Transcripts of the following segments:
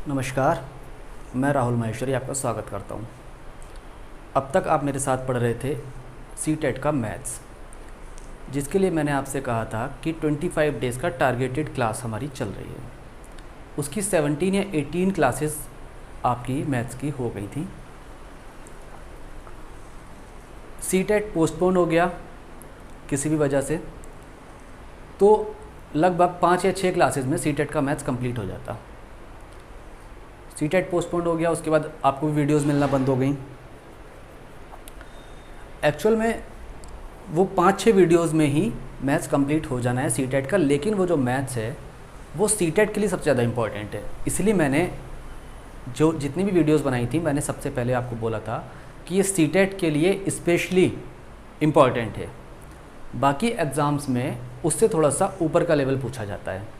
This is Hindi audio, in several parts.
नमस्कार, मैं राहुल माहेश्वरी आपका स्वागत करता हूं। अब तक आप मेरे साथ पढ़ रहे थे सीटेट का मैथ्स, जिसके लिए मैंने आपसे कहा था कि 25 डेज़ का टारगेटेड क्लास हमारी चल रही है। उसकी 17 या 18 क्लासेस आपकी मैथ्स की हो गई थी। सीटेट पोस्टपोन हो गया किसी भी वजह से, तो लगभग 5 या 6 क्लासेस में सीटेट का मैथ्स कंप्लीट हो जाता। सीटेट पोस्टपोन हो गया, उसके बाद आपको वीडियोस मिलना बंद हो गई। एक्चुअल में वो 5-6 वीडियोस में ही मैथ्स कंप्लीट हो जाना है सीटेट का, लेकिन वो जो मैथ्स है वो सीटेट के लिए सबसे ज़्यादा इम्पॉर्टेंट है। इसलिए मैंने जो जितनी भी वीडियोस बनाई थी, मैंने सबसे पहले आपको बोला था कि ये सीटेट के लिए स्पेशली इम्पॉर्टेंट है। बाकी एग्ज़ाम्स में उससे थोड़ा सा ऊपर का लेवल पूछा जाता है।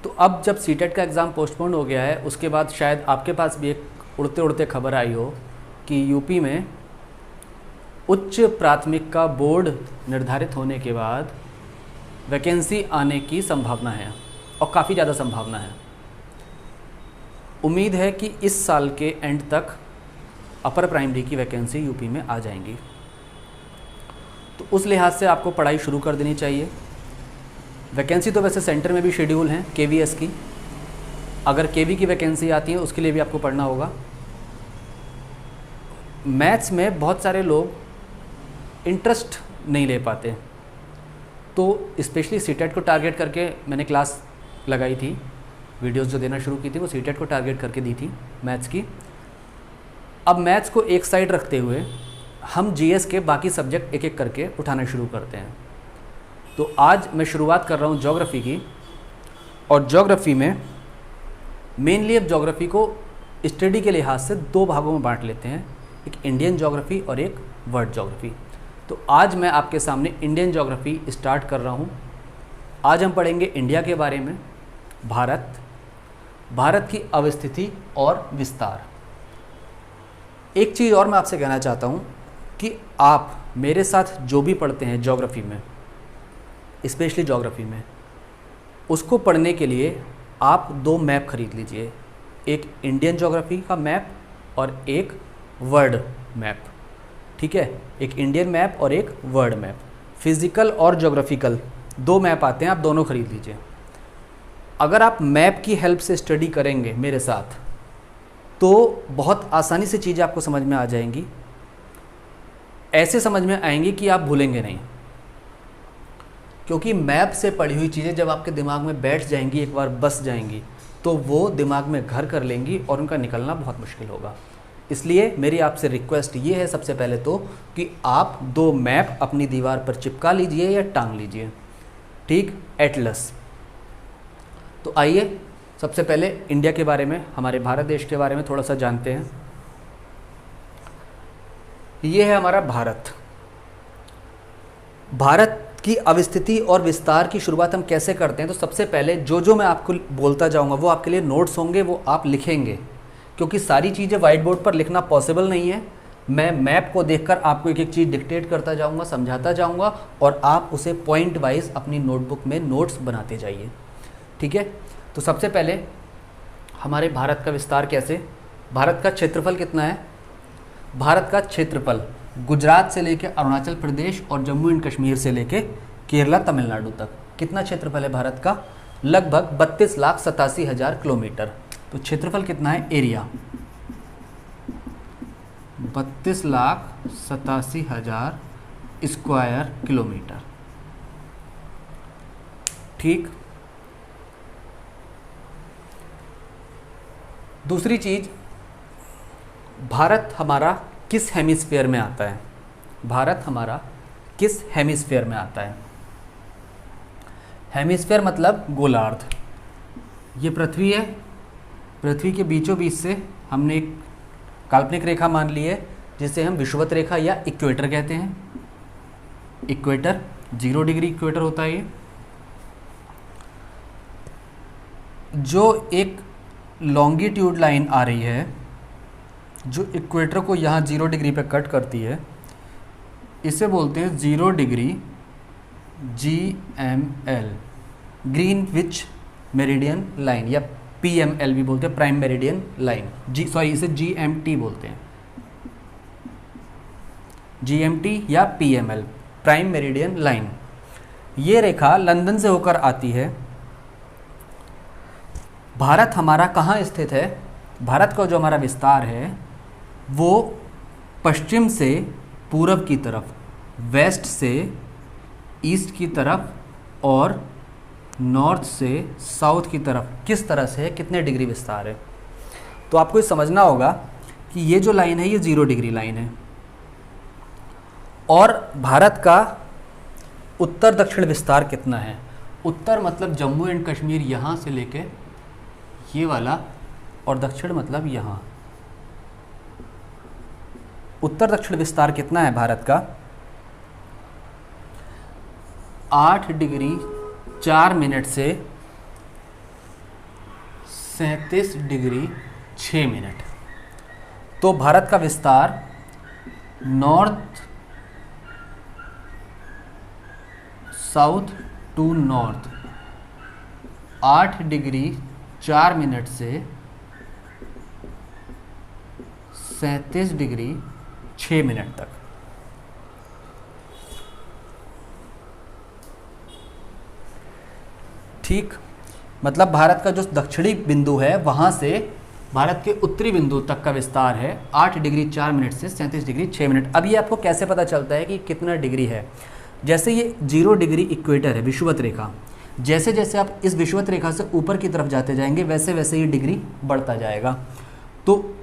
तो अब जब सीटेट का एग्ज़ाम पोस्टपोन हो गया है, उसके बाद शायद आपके पास भी एक उड़ते उड़ते खबर आई हो कि यूपी में उच्च प्राथमिक का बोर्ड निर्धारित होने के बाद वैकेंसी आने की संभावना है, और काफ़ी ज़्यादा संभावना है। उम्मीद है कि इस साल के एंड तक अपर प्राइमरी की वैकेंसी यूपी में आ जाएंगी। तो उस लिहाज से आपको पढ़ाई शुरू कर देनी चाहिए। वैकेंसी तो वैसे सेंटर में भी शेड्यूल हैं केवीएस की, अगर केवी की वैकेंसी आती है उसके लिए भी आपको पढ़ना होगा। मैथ्स में बहुत सारे लोग इंटरेस्ट नहीं ले पाते, तो स्पेशली सीटेट को टारगेट करके मैंने क्लास लगाई थी। वीडियोस जो देना शुरू की थी वो सीटेट को टारगेट करके दी थी मैथ्स की। अब मैथ्स को एक साइड रखते हुए हम जीएस के बाकी सब्जेक्ट एक एक करके उठाना शुरू करते हैं। तो आज मैं शुरुआत कर रहा हूँ ज्योग्राफी की, और ज्योग्राफी में मेनली अब ज्योग्राफी को स्टडी के लिहाज से 2 भागों में बांट लेते हैं, एक इंडियन ज्योग्राफी और एक वर्ल्ड ज्योग्राफी। तो आज मैं आपके सामने इंडियन ज्योग्राफी स्टार्ट कर रहा हूँ। आज हम पढ़ेंगे इंडिया के बारे में, भारत की अवस्थिति और विस्तार। एक चीज़ और मैं आपसे कहना चाहता हूँ कि आप मेरे साथ जो भी पढ़ते हैं ज्योग्राफी में, स्पेशली ज्योग्राफी में, उसको पढ़ने के लिए आप 2 मैप खरीद लीजिए, एक इंडियन ज्योग्राफी का मैप और एक वर्ल्ड मैप। ठीक है, एक इंडियन मैप और एक वर्ल्ड मैप। फिज़िकल और ज्योग्राफिकल 2 मैप आते हैं, आप दोनों खरीद लीजिए। अगर आप मैप की हेल्प से स्टडी करेंगे मेरे साथ तो बहुत आसानी से चीज़ें आपको समझ में आ जाएंगी, ऐसे समझ में आएंगी कि आप भूलेंगे नहीं। क्योंकि मैप से पढ़ी हुई चीज़ें जब आपके दिमाग में बैठ जाएंगी, एक बार बस जाएंगी, तो वो दिमाग में घर कर लेंगी और उनका निकलना बहुत मुश्किल होगा। इसलिए मेरी आपसे रिक्वेस्ट ये है सबसे पहले तो कि आप 2 मैप अपनी दीवार पर चिपका लीजिए या टांग लीजिए, ठीक, एटलस। तो आइए सबसे पहले इंडिया के बारे में, हमारे भारत देश के बारे में थोड़ा सा जानते हैं। ये है हमारा भारत। भारत की अवस्थिति और विस्तार की शुरुआत हम कैसे करते हैं? तो सबसे पहले जो मैं आपको बोलता जाऊंगा वो आपके लिए नोट्स होंगे, वो आप लिखेंगे, क्योंकि सारी चीज़ें व्हाइट बोर्ड पर लिखना पॉसिबल नहीं है। मैं मैप को देखकर आपको एक एक चीज़ डिक्टेट करता जाऊंगा, समझाता जाऊंगा, और आप उसे पॉइंट वाइज अपनी नोटबुक में नोट्स बनाते जाइए। ठीक है, तो सबसे पहले हमारे भारत का विस्तार कैसे, भारत का क्षेत्रफल कितना है? भारत का क्षेत्रफल गुजरात से लेकर अरुणाचल प्रदेश और जम्मू एंड कश्मीर से लेकर केरला तमिलनाडु तक कितना क्षेत्रफल है भारत का? लगभग 32,87,000 किलोमीटर। तो क्षेत्रफल कितना है? Area 32,87,000 square kilometre. ठीक, दूसरी चीज़, भारत हमारा किस हेमिस्फीयर में आता है? भारत हमारा किस हेमिस्फीयर में आता है? हेमिस्फीयर मतलब गोलार्ध। ये पृथ्वी है, पृथ्वी के बीचों बीच से हमने एक काल्पनिक रेखा मान ली है जिसे हम विषुवत रेखा या इक्वेटर कहते हैं। इक्वेटर 0 डिग्री इक्वेटर होता है। ये जो एक लॉन्गिट्यूड लाइन आ रही है जो इक्वेटर को यहाँ 0 डिग्री पे कट करती है, इसे बोलते हैं 0 degree GML, Greenwich meridian line या PML भी बोलते हैं, प्राइम मेरिडियन लाइन। इसे GMT बोलते हैं, GMT या PML, प्राइम मेरिडियन लाइन। ये रेखा लंदन से होकर आती है। भारत हमारा कहाँ स्थित है? भारत का जो हमारा विस्तार है वो पश्चिम से पूरब की तरफ, वेस्ट से ईस्ट की तरफ और नॉर्थ से साउथ की तरफ किस तरह से है, कितने डिग्री विस्तार है। तो आपको ये समझना होगा कि ये जो लाइन है ये 0 डिग्री लाइन है और भारत का उत्तर दक्षिण विस्तार कितना है। उत्तर मतलब जम्मू एंड कश्मीर यहाँ से लेके ये वाला, और दक्षिण मतलब यहाँ। उत्तर दक्षिण विस्तार कितना है भारत का? 8 डिग्री 4 मिनट से 37 डिग्री 6 मिनट। तो भारत का विस्तार north south to north 8 degree 4 minute से 37 डिग्री 6 मिनट तक। ठीक, मतलब भारत का जो दक्षिणी बिंदु है वहाँ से भारत के उत्तरी बिंदु तक का विस्तार है 8 डिग्री 4 मिनट से 37 डिग्री 6 मिनट। अब ये आपको कैसे पता चलता है कि कितना डिग्री है? जैसे ये 0 डिग्री इक्वेटर है, विषुवत रेखा, जैसे जैसे आप इस विषुवत रेखा से ऊपर की तरफ जाते जाएंगे वैसे वैसे ये डिग्री बढ़ता जाएगा। तो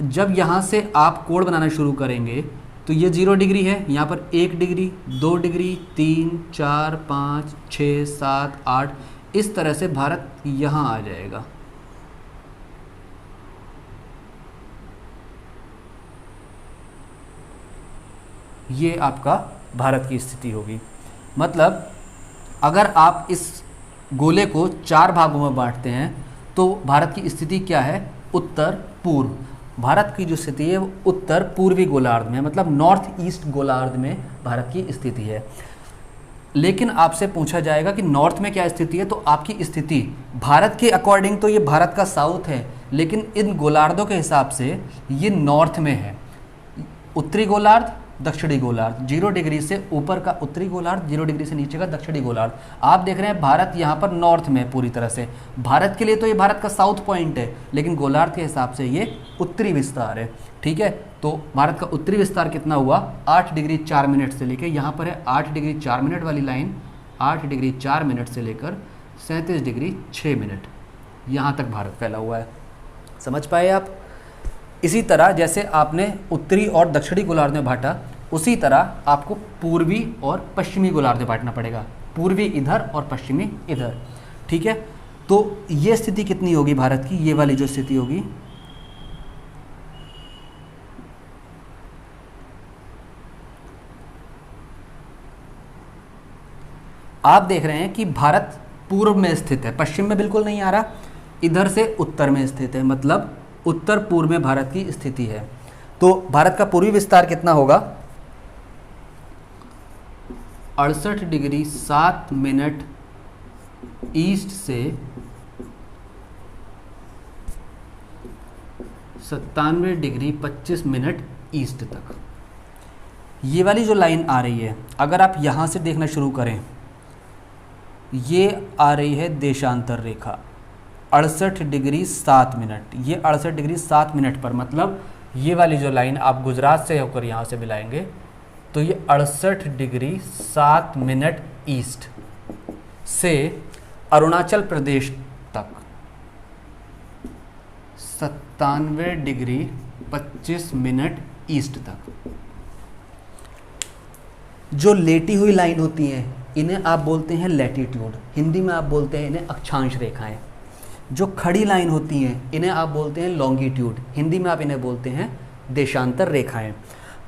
जब यहाँ से आप कोण बनाना शुरू करेंगे तो ये 0 डिग्री है, यहाँ पर 1 डिग्री 2 डिग्री 3 4 5 6 7 8, इस तरह से भारत यहाँ आ जाएगा। ये आपका भारत की स्थिति होगी। मतलब अगर आप इस गोले को 4 भागों में बांटते हैं तो भारत की स्थिति क्या है? उत्तर पूर्व। भारत की जो स्थिति है वो उत्तर पूर्वी गोलार्ध में, मतलब नॉर्थ ईस्ट गोलार्ध में भारत की स्थिति है। लेकिन आपसे पूछा जाएगा कि नॉर्थ में क्या स्थिति है, तो आपकी स्थिति भारत के अकॉर्डिंग तो ये भारत का साउथ है, लेकिन इन गोलार्धों के हिसाब से ये नॉर्थ में है। उत्तरी गोलार्ध, दक्षिणी गोलार्ध, 0 डिग्री से ऊपर का उत्तरी गोलार्ध, 0 डिग्री से नीचे का दक्षिणी गोलार्ध। आप देख रहे हैं भारत यहाँ पर नॉर्थ में पूरी तरह से। भारत के लिए तो ये भारत का साउथ पॉइंट है, लेकिन गोलार्ध के हिसाब से ये उत्तरी विस्तार है। ठीक है, तो भारत का उत्तरी विस्तार कितना हुआ? 8 डिग्री 4 मिनट से लेकर, यहाँ पर है 8 डिग्री 4 मिनट वाली लाइन, 8 डिग्री 4 मिनट से लेकर 37 डिग्री 6 मिनट, यहाँ तक भारत फैला हुआ है। समझ पाए आप? इसी तरह जैसे आपने उत्तरी और दक्षिणी गोलार्ध में बांटा, उसी तरह आपको पूर्वी और पश्चिमी गोलार्ध में बांटना पड़ेगा। पूर्वी इधर और पश्चिमी इधर। ठीक है, तो ये स्थिति कितनी होगी भारत की? ये वाली जो स्थिति होगी, आप देख रहे हैं कि भारत पूर्व में स्थित है, पश्चिम में बिल्कुल नहीं आ रहा, इधर से उत्तर में स्थित है, मतलब उत्तर पूर्व में भारत की स्थिति है। तो भारत का पूर्वी विस्तार कितना होगा? 68 डिग्री 7 मिनट ईस्ट से 97 डिग्री 25 मिनट ईस्ट तक। ये वाली जो लाइन आ रही है, अगर आप यहाँ से देखना शुरू करें, ये आ रही है देशांतर रेखा 68 डिग्री 7 मिनट। ये 68 डिग्री 7 मिनट पर, मतलब ये वाली जो लाइन आप गुजरात से होकर यहाँ से मिलाएंगे तो ये 68 डिग्री 7 मिनट ईस्ट से अरुणाचल प्रदेश तक 97 डिग्री 25 मिनट ईस्ट तक। जो लेटी हुई लाइन होती हैं इन्हें आप बोलते हैं लैटिट्यूड, हिंदी में आप बोलते हैं इन्हें अक्षांश रेखाएं। जो खड़ी लाइन होती हैं इन्हें आप बोलते हैं लॉन्गिट्यूड, हिंदी में आप इन्हें बोलते हैं देशांतर रेखाएं।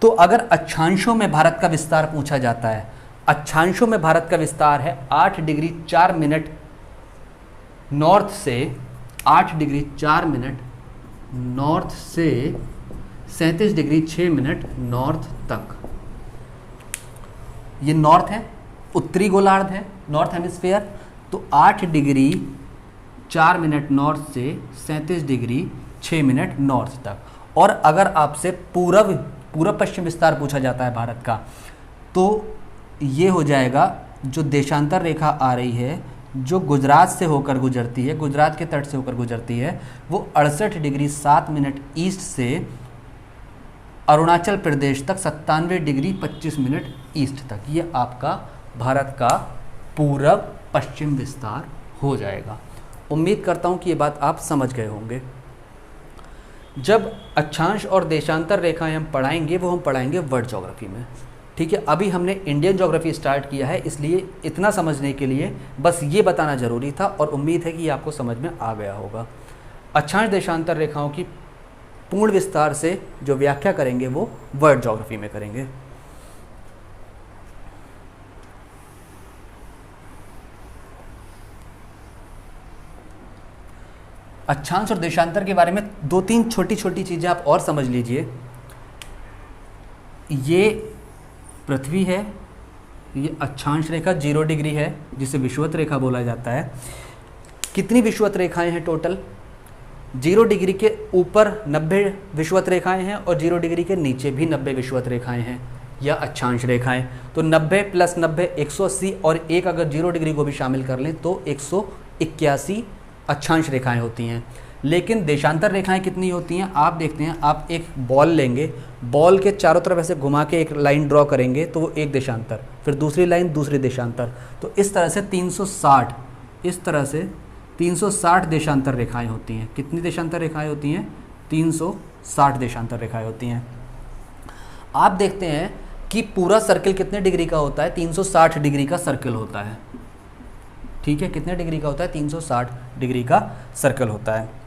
तो अगर अक्षांशों में भारत का विस्तार पूछा जाता है, अक्षांशों में भारत का विस्तार है 8 डिग्री 4 मिनट नॉर्थ से, 8 डिग्री 4 मिनट नॉर्थ से 37 डिग्री 6 मिनट नॉर्थ तक। ये नॉर्थ है, उत्तरी गोलार्ध है, नॉर्थ हेमिस्फीयर। तो 8 डिग्री 4 मिनट नॉर्थ से 37 डिग्री 6 मिनट नॉर्थ तक। और अगर आपसे पूर्व पश्चिम विस्तार पूछा जाता है भारत का, तो ये हो जाएगा, जो देशांतर रेखा आ रही है जो गुजरात से होकर गुजरती है, गुजरात के तट से होकर गुजरती है, वो 68 डिग्री 7 मिनट ईस्ट से अरुणाचल प्रदेश तक 97 डिग्री 25 मिनट ईस्ट तक। ये आपका भारत का पूर्व पश्चिम विस्तार हो जाएगा। उम्मीद करता हूँ कि ये बात आप समझ गए होंगे। जब अक्षांश और देशांतर रेखाएं हम पढ़ाएंगे, वो हम पढ़ाएंगे वर्ल्ड ज्योग्राफी में। ठीक है, अभी हमने इंडियन ज्योग्राफी स्टार्ट किया है, इसलिए इतना समझने के लिए बस ये बताना ज़रूरी था, और उम्मीद है कि ये आपको समझ में आ गया होगा। अक्षांश देशांतर रेखाओं की पूर्ण विस्तार से जो व्याख्या करेंगे वो वर्ल्ड ज्योग्राफी में करेंगे। अक्षांश और देशांतर के बारे में 2-3 छोटी छोटी चीज़ें आप और समझ लीजिए। ये पृथ्वी है, ये अक्षांश रेखा 0 डिग्री है जिसे विषुवत रेखा बोला जाता है। कितनी विषुवत रेखाएं हैं टोटल? 0 डिग्री के ऊपर 90 विषुवत रेखाएं हैं और 0 डिग्री के नीचे भी 90 विषुवत रेखाएं हैं या अक्षांश रेखाएं। तो 90 + 90 180, और एक अगर 0 डिग्री को भी शामिल कर लें तो 181 अक्षांश रेखाएं होती हैं। लेकिन देशांतर रेखाएं कितनी होती हैं? आप देखते हैं, आप एक बॉल लेंगे, बॉल के चारों तरफ ऐसे घुमा के एक लाइन ड्रॉ करेंगे तो वो एक देशांतर, फिर दूसरी लाइन दूसरी देशांतर, तो इस तरह से 360, इस तरह से 360 देशांतर रेखाएं होती हैं। कितनी देशांतर रेखाएं होती हैं? 360 देशांतर रेखाएं होती हैं। आप देखते हैं कि पूरा सर्किल कितने डिग्री का होता है? 360 डिग्री का सर्किल होता है। ठीक है, कितने डिग्री का होता है? 360 डिग्री का सर्कल होता है।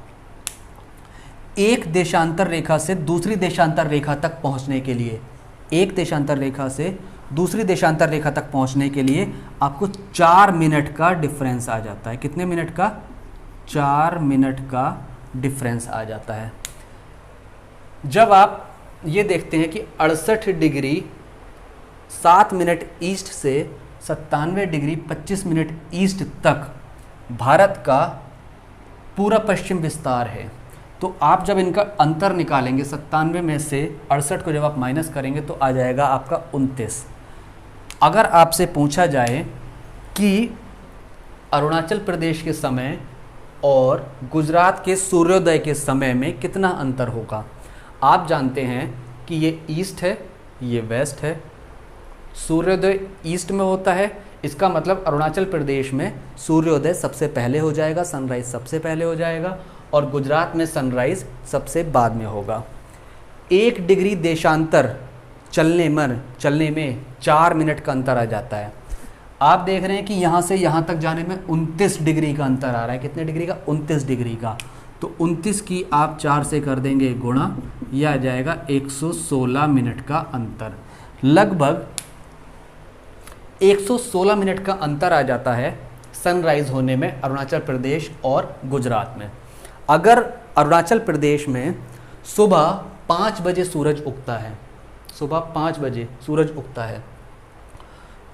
एक देशांतर रेखा से दूसरी देशांतर रेखा तक पहुंचने के लिए, एक देशांतर रेखा से दूसरी देशांतर रेखा तक पहुंचने के लिए आपको 4 मिनट का डिफरेंस आ जाता है। कितने मिनट का? 4 मिनट का डिफरेंस आ जाता है। जब आप ये देखते हैं कि 68 डिग्री 7 मिनट ईस्ट से 97 डिग्री 25 मिनट ईस्ट तक भारत का पूरा पश्चिम विस्तार है, तो आप जब इनका अंतर निकालेंगे, 97 में से 68 को जब आप माइनस करेंगे तो आ जाएगा आपका 29। अगर आपसे पूछा जाए कि अरुणाचल प्रदेश के समय और गुजरात के सूर्योदय के समय में कितना अंतर होगा, आप जानते हैं कि ये ईस्ट है, ये वेस्ट है। सूर्योदय ईस्ट में होता है, इसका मतलब अरुणाचल प्रदेश में सूर्योदय सबसे पहले हो जाएगा, सनराइज़ सबसे पहले हो जाएगा, और गुजरात में सनराइज़ सबसे बाद में होगा। 1 डिग्री देशांतर चलने में 4 मिनट का अंतर आ जाता है। आप देख रहे हैं कि यहाँ से यहाँ तक जाने में 29 डिग्री का अंतर आ रहा है। कितने डिग्री का? 29 डिग्री का। तो 29 की आप 4 से कर देंगे गुणा, यह आ जाएगा 116 मिनट का अंतर। लगभग 116 मिनट का अंतर आ जाता है सनराइज़ होने में अरुणाचल प्रदेश और गुजरात में। अगर अरुणाचल प्रदेश में सुबह 5 बजे सूरज उगता है, सुबह 5 बजे सूरज उगता है,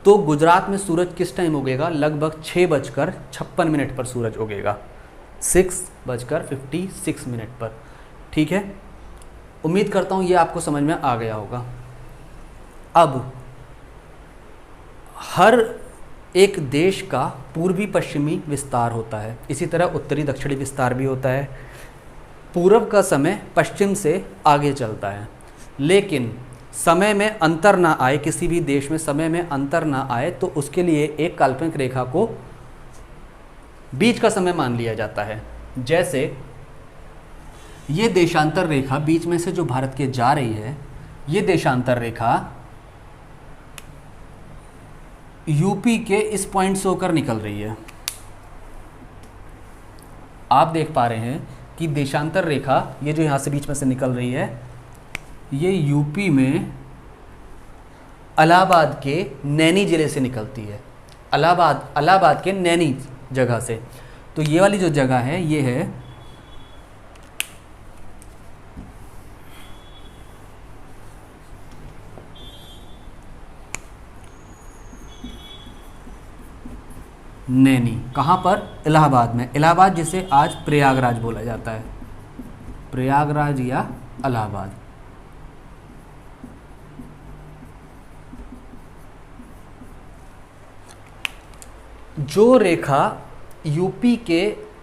तो गुजरात में सूरज किस टाइम उगेगा? लगभग 6:56 पर सूरज उगेगा, 6:56 पर। ठीक है, उम्मीद करता हूँ ये आपको समझ में आ गया होगा। अब हर एक देश का पूर्वी पश्चिमी विस्तार होता है, इसी तरह उत्तरी दक्षिणी विस्तार भी होता है। पूर्व का समय पश्चिम से आगे चलता है, लेकिन समय में अंतर ना आए, किसी भी देश में समय में अंतर ना आए, तो उसके लिए एक काल्पनिक रेखा को बीच का समय मान लिया जाता है। जैसे ये देशांतर रेखा बीच में से जो भारत के जा रही है, ये देशांतर रेखा यूपी के इस पॉइंट से होकर निकल रही है। आप देख पा रहे हैं कि देशांतर रेखा ये जो यहाँ से बीच में से निकल रही है, ये यूपी में इलाहाबाद के नैनी ज़िले से निकलती है। इलाहाबाद के नैनी जगह से। तो ये वाली जो जगह है, ये है नैनी, कहाँ पर? इलाहाबाद में। इलाहाबाद जिसे आज प्रयागराज बोला जाता है, प्रयागराज या इलाहाबाद। जो रेखा यूपी के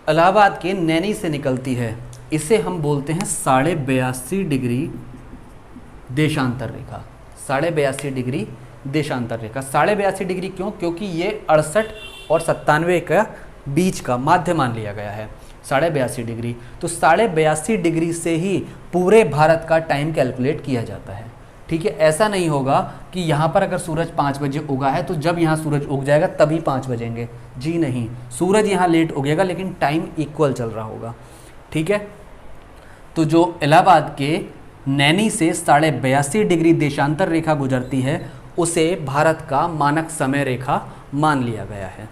इलाहाबाद के नैनी से निकलती है इसे हम बोलते हैं 82.5 डिग्री देशांतर रेखा। 82.5 डिग्री देशांतर रेखा। 82.5 डिग्री क्यों? क्योंकि ये 68 और 97 का बीच का माध्य मान लिया गया है 82.5 डिग्री। तो 82.5 डिग्री से ही पूरे भारत का टाइम कैलकुलेट किया जाता है। ठीक है, ऐसा नहीं होगा कि यहाँ पर अगर सूरज 5 बजे उगा है तो जब यहाँ सूरज उग जाएगा तभी 5 बजेंगे। जी नहीं, सूरज यहाँ लेट उगेगा लेकिन टाइम इक्वल चल रहा होगा। ठीक है, तो जो इलाहाबाद के नैनी से 82.5 डिग्री देशांतर रेखा गुजरती है उसे भारत का मानक समय रेखा मान लिया गया है।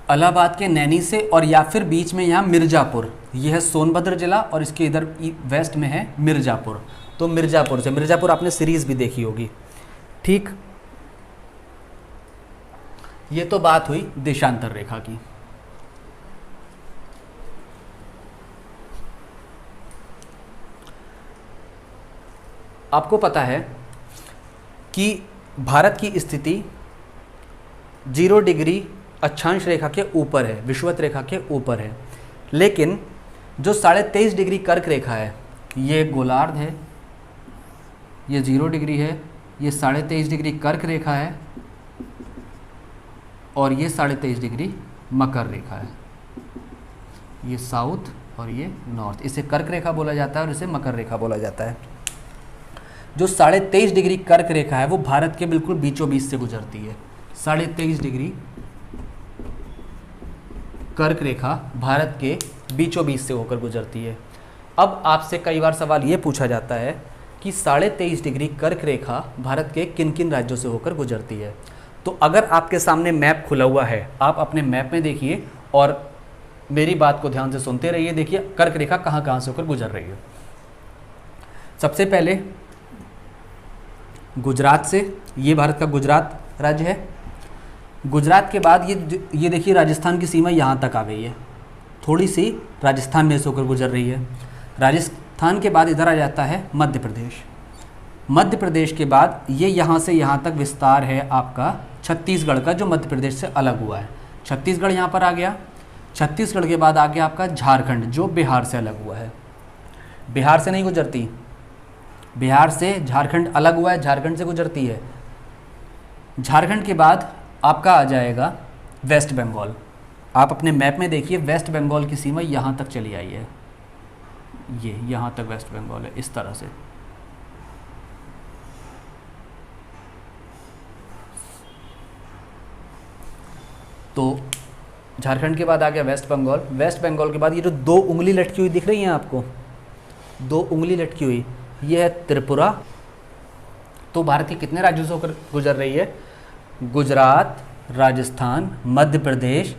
इलाहाबाद के नैनी से, और या फिर बीच में यहाँ मिर्ज़ापुर, यह है सोनभद्र जिला और इसके इधर वेस्ट में है मिर्ज़ापुर। तो मिर्ज़ापुर से, मिर्ज़ापुर आपने सीरीज भी देखी होगी। ठीक, ये तो बात हुई देशांतर रेखा की। आपको पता है कि भारत की स्थिति 0 डिग्री अक्षांश रेखा के ऊपर है, विषुवत रेखा के ऊपर है, लेकिन जो 23.5 डिग्री कर्क रेखा है, ये गोलार्ध है, ये 0 डिग्री है, ये 23.5 डिग्री कर्क रेखा है और ये 23.5 डिग्री मकर रेखा है। ये साउथ और ये नॉर्थ, इसे कर्क रेखा बोला जाता है और इसे मकर रेखा बोला जाता है। जो 23.5 डिग्री कर्क रेखा है वो भारत के बिल्कुल बीचों बीच से गुजरती है। 23.5 डिग्री कर्क रेखा भारत के बीचों बीच से होकर गुजरती है। अब आपसे कई बार सवाल ये पूछा जाता है कि 23.5 डिग्री कर्क रेखा भारत के किन किन राज्यों से होकर गुजरती है। तो अगर आपके सामने मैप खुला हुआ है, आप अपने मैप में देखिए और मेरी बात को ध्यान से सुनते रहिए। देखिए कर्क रेखा कहाँ कहाँ से होकर गुजर रही है। सबसे पहले गुजरात से, ये भारत का गुजरात राज्य है। गुजरात के बाद ये देखिए राजस्थान की सीमा यहाँ तक आ गई है, थोड़ी सी राजस्थान में से होकर गुजर रही है। राजस्थान के बाद इधर आ जाता है मध्य प्रदेश। मध्य प्रदेश के बाद ये यहाँ से यहाँ तक विस्तार है आपका छत्तीसगढ़ का, जो मध्य प्रदेश से अलग हुआ है। छत्तीसगढ़ यहाँ पर आ गया। छत्तीसगढ़ के बाद आ गया आपका झारखंड, जो बिहार से अलग हुआ है। बिहार से नहीं गुजरती, बिहार से झारखंड अलग हुआ है, झारखंड से गुजरती है। झारखंड के बाद आपका आ जाएगा वेस्ट बंगाल। आप अपने मैप में देखिए, वेस्ट बंगाल की सीमा यहाँ तक चली आई है, ये यहाँ तक वेस्ट बंगाल है, इस तरह से। तो झारखंड के बाद आ गया वेस्ट बंगाल। वेस्ट बंगाल के बाद ये जो 2 उंगली लटकी हुई दिख रही है आपको, 2 उंगली लटकी हुई, ये है त्रिपुरा। तो भारत के कितने राज्यों से होकर गुजर रही है? गुजरात, राजस्थान, मध्य प्रदेश,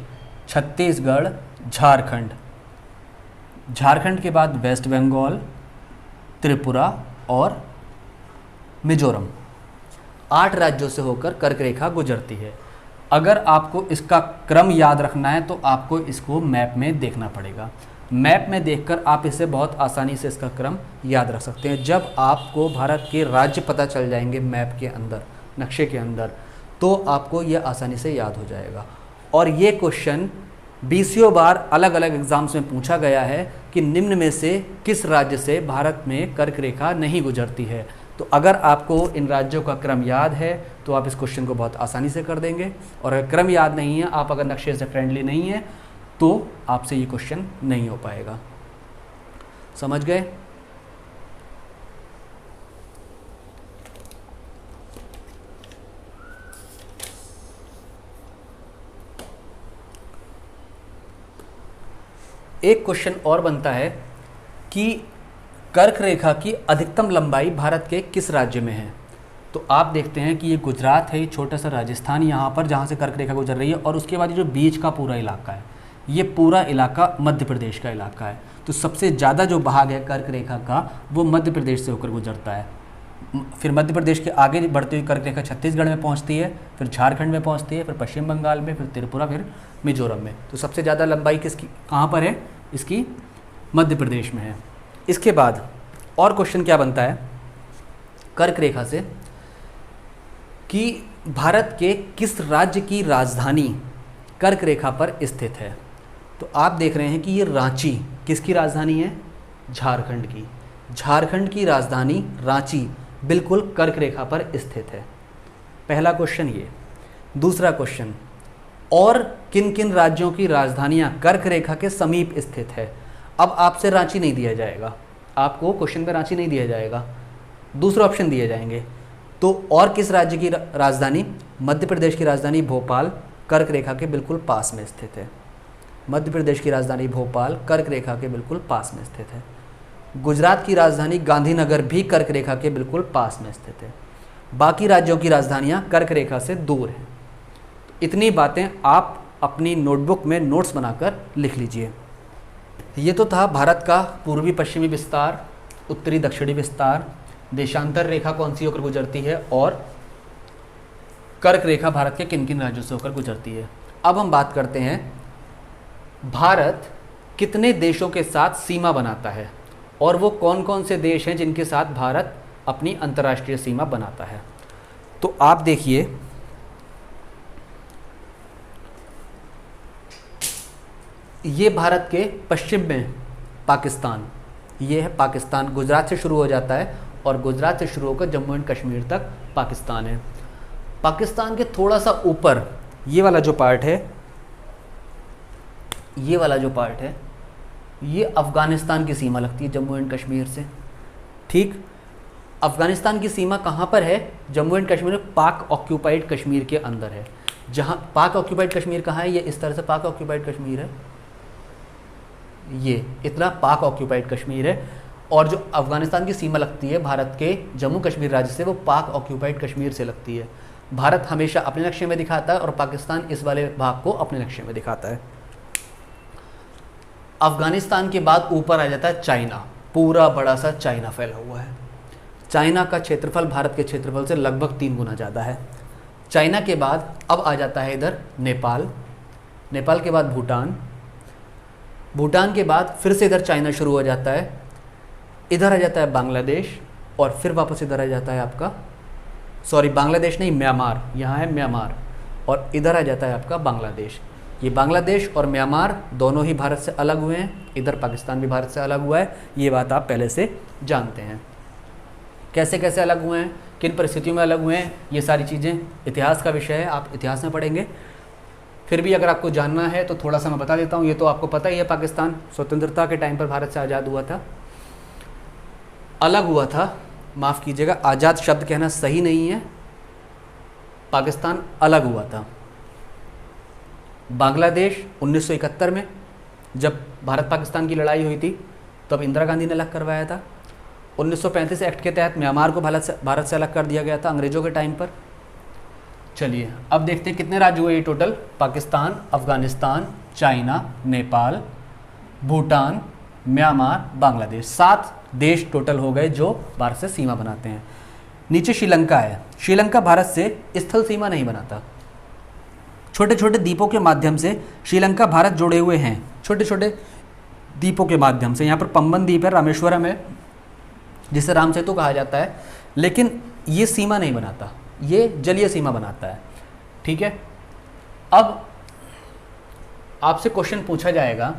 छत्तीसगढ़, झारखंड। झारखंड के बाद वेस्ट बंगाल, त्रिपुरा और मिजोरम। 8 राज्यों से होकर कर्क रेखा गुजरती है। अगर आपको इसका क्रम याद रखना है तो आपको इसको मैप में देखना पड़ेगा। मैप में देखकर आप इसे बहुत आसानी से इसका क्रम याद रख सकते हैं। जब आपको भारत के राज्य पता चल जाएंगे मैप के अंदर, नक्शे के अंदर, तो आपको यह आसानी से याद हो जाएगा। और ये क्वेश्चन 20 बार अलग अलग एग्जाम्स में पूछा गया है कि निम्न में से किस राज्य से भारत में कर्क रेखा नहीं गुजरती है। तो अगर आपको इन राज्यों का क्रम याद है तो आप इस क्वेश्चन को बहुत आसानी से कर देंगे, और अगर क्रम याद नहीं है, आप अगर नक्शे से फ्रेंडली नहीं है, तो आपसे ये क्वेश्चन नहीं हो पाएगा। समझ गए? एक क्वेश्चन और बनता है कि कर्क रेखा की अधिकतम लंबाई भारत के किस राज्य में है। तो आप देखते हैं कि ये गुजरात है, ये छोटा सा राजस्थान यहाँ पर जहाँ से कर्क रेखा गुजर रही है, और उसके बाद ये जो बीच का पूरा इलाका है, ये पूरा इलाका मध्य प्रदेश का इलाका है। तो सबसे ज़्यादा जो भाग है कर्क रेखा का वो मध्य प्रदेश से होकर गुजरता है। फिर मध्य प्रदेश के आगे बढ़ती हुई कर्क रेखा छत्तीसगढ़ में पहुंचती है, फिर झारखंड में पहुंचती है, फिर पश्चिम बंगाल में, फिर त्रिपुरा, फिर मिजोरम में। तो सबसे ज़्यादा लंबाई किसकी कहाँ पर है? इसकी मध्य प्रदेश में है। इसके बाद और क्वेश्चन क्या बनता है कर्क रेखा से कि भारत के किस राज्य की राजधानी कर्क रेखा पर स्थित है? तो आप देख रहे हैं कि ये रांची किसकी राजधानी है? झारखंड की। झारखंड की राजधानी रांची बिल्कुल कर्क रेखा पर स्थित है। पहला क्वेश्चन ये। दूसरा क्वेश्चन, और किन किन राज्यों की राजधानियां कर्क रेखा के समीप स्थित है? अब आपसे रांची नहीं दिया जाएगा, आपको क्वेश्चन में रांची नहीं दिया जाएगा, दूसरे ऑप्शन दिए जाएंगे। तो और किस राज्य की राजधानी? मध्य प्रदेश की राजधानी भोपाल कर्क रेखा के बिल्कुल पास में स्थित है। मध्य प्रदेश की राजधानी भोपाल कर्क रेखा के बिल्कुल पास में स्थित है। गुजरात की राजधानी गांधीनगर भी कर्क रेखा के बिल्कुल पास में स्थित है। बाकी राज्यों की राजधानियां कर्क रेखा से दूर हैं। इतनी बातें आप अपनी नोटबुक में नोट्स बनाकर लिख लीजिए। ये तो था भारत का पूर्वी पश्चिमी विस्तार, उत्तरी दक्षिणी विस्तार, देशांतर रेखा कौन सी होकर गुजरती है और कर्क रेखा भारत के किन किन राज्यों से होकर गुजरती है। अब हम बात करते हैं भारत कितने देशों के साथ सीमा बनाता है और वो कौन कौन से देश हैं जिनके साथ भारत अपनी अंतर्राष्ट्रीय सीमा बनाता है। तो आप देखिए, ये भारत के पश्चिम में पाकिस्तान, ये है पाकिस्तान। गुजरात से शुरू हो जाता है और गुजरात से शुरू होकर जम्मू एंड कश्मीर तक पाकिस्तान है। पाकिस्तान के थोड़ा सा ऊपर ये वाला जो पार्ट है, ये वाला जो पार्ट है, ये अफ़गानिस्तान की सीमा लगती है जम्मू एंड कश्मीर से। ठीक, अफ़गानिस्तान की सीमा कहाँ पर है? जम्मू एंड कश्मीर में पाक ऑक्यूपाइड कश्मीर के अंदर है। जहाँ पाक ऑक्यूपाइड कश्मीर कहाँ है? ये इस तरह से पाक ऑक्यूपाइड कश्मीर है, ये इतना पाक ऑक्यूपाइड कश्मीर है। और जो अफ़गानिस्तान की सीमा लगती है भारत के जम्मू कश्मीर राज्य से, वो पाक ऑक्यूपाइड कश्मीर से लगती है। भारत हमेशा अपने नक्शे में दिखाता है और पाकिस्तान इस वाले भाग को अपने नक्शे में दिखाता है। अफ़गानिस्तान के बाद ऊपर आ जाता है चाइना, पूरा बड़ा सा चाइना फैला हुआ है। चाइना का क्षेत्रफल भारत के क्षेत्रफल से लगभग 3 गुना ज़्यादा है। चाइना के बाद अब आ जाता है इधर नेपाल, नेपाल के बाद भूटान, भूटान के बाद फिर से इधर चाइना शुरू हो जाता है, इधर आ जाता है बांग्लादेश और फिर वापस इधर आ जाता है आपका, सॉरी बांग्लादेश नहीं, म्यांमार, यहाँ है म्यांमार, और इधर आ जाता है आपका बांग्लादेश। ये बांग्लादेश और म्यांमार दोनों ही भारत से अलग हुए हैं, इधर पाकिस्तान भी भारत से अलग हुआ है। ये बात आप पहले से जानते हैं। कैसे कैसे अलग हुए हैं, किन परिस्थितियों में अलग हुए हैं, ये सारी चीज़ें इतिहास का विषय है, आप इतिहास में पढ़ेंगे। फिर भी अगर आपको जानना है तो थोड़ा सा मैं बता देता हूँ। ये तो आपको पता ही है, पाकिस्तान स्वतंत्रता के टाइम पर भारत से आज़ाद हुआ था, अलग हुआ था, माफ़ कीजिएगा, आज़ाद शब्द कहना सही नहीं है, पाकिस्तान अलग हुआ था। बांग्लादेश 1971 में जब भारत पाकिस्तान की लड़ाई हुई थी तब इंदिरा गांधी ने अलग करवाया था। 1935 एक्ट के तहत म्यांमार को भारत से अलग कर दिया गया था अंग्रेज़ों के टाइम पर। चलिए अब देखते हैं कितने राज्य हुए ये total. Pakistan, Afghanistan, China, Nepal, Bhutan, Myanmar, Bangladesh, 7 देश टोटल हो गए जो भारत से सीमा बनाते हैं। नीचे श्रीलंका है। श्रीलंका भारत से स्थल सीमा नहीं बनाता, छोटे छोटे द्वीपों के माध्यम से श्रीलंका भारत जुड़े हुए हैं, छोटे छोटे द्वीपों के माध्यम से। यहाँ पर पंबन द्वीप है, रामेश्वरम है, जिसे राम सेतु कहा जाता है, लेकिन ये सीमा नहीं बनाता, ये जलीय सीमा बनाता है। ठीक है, अब आपसे क्वेश्चन पूछा जाएगा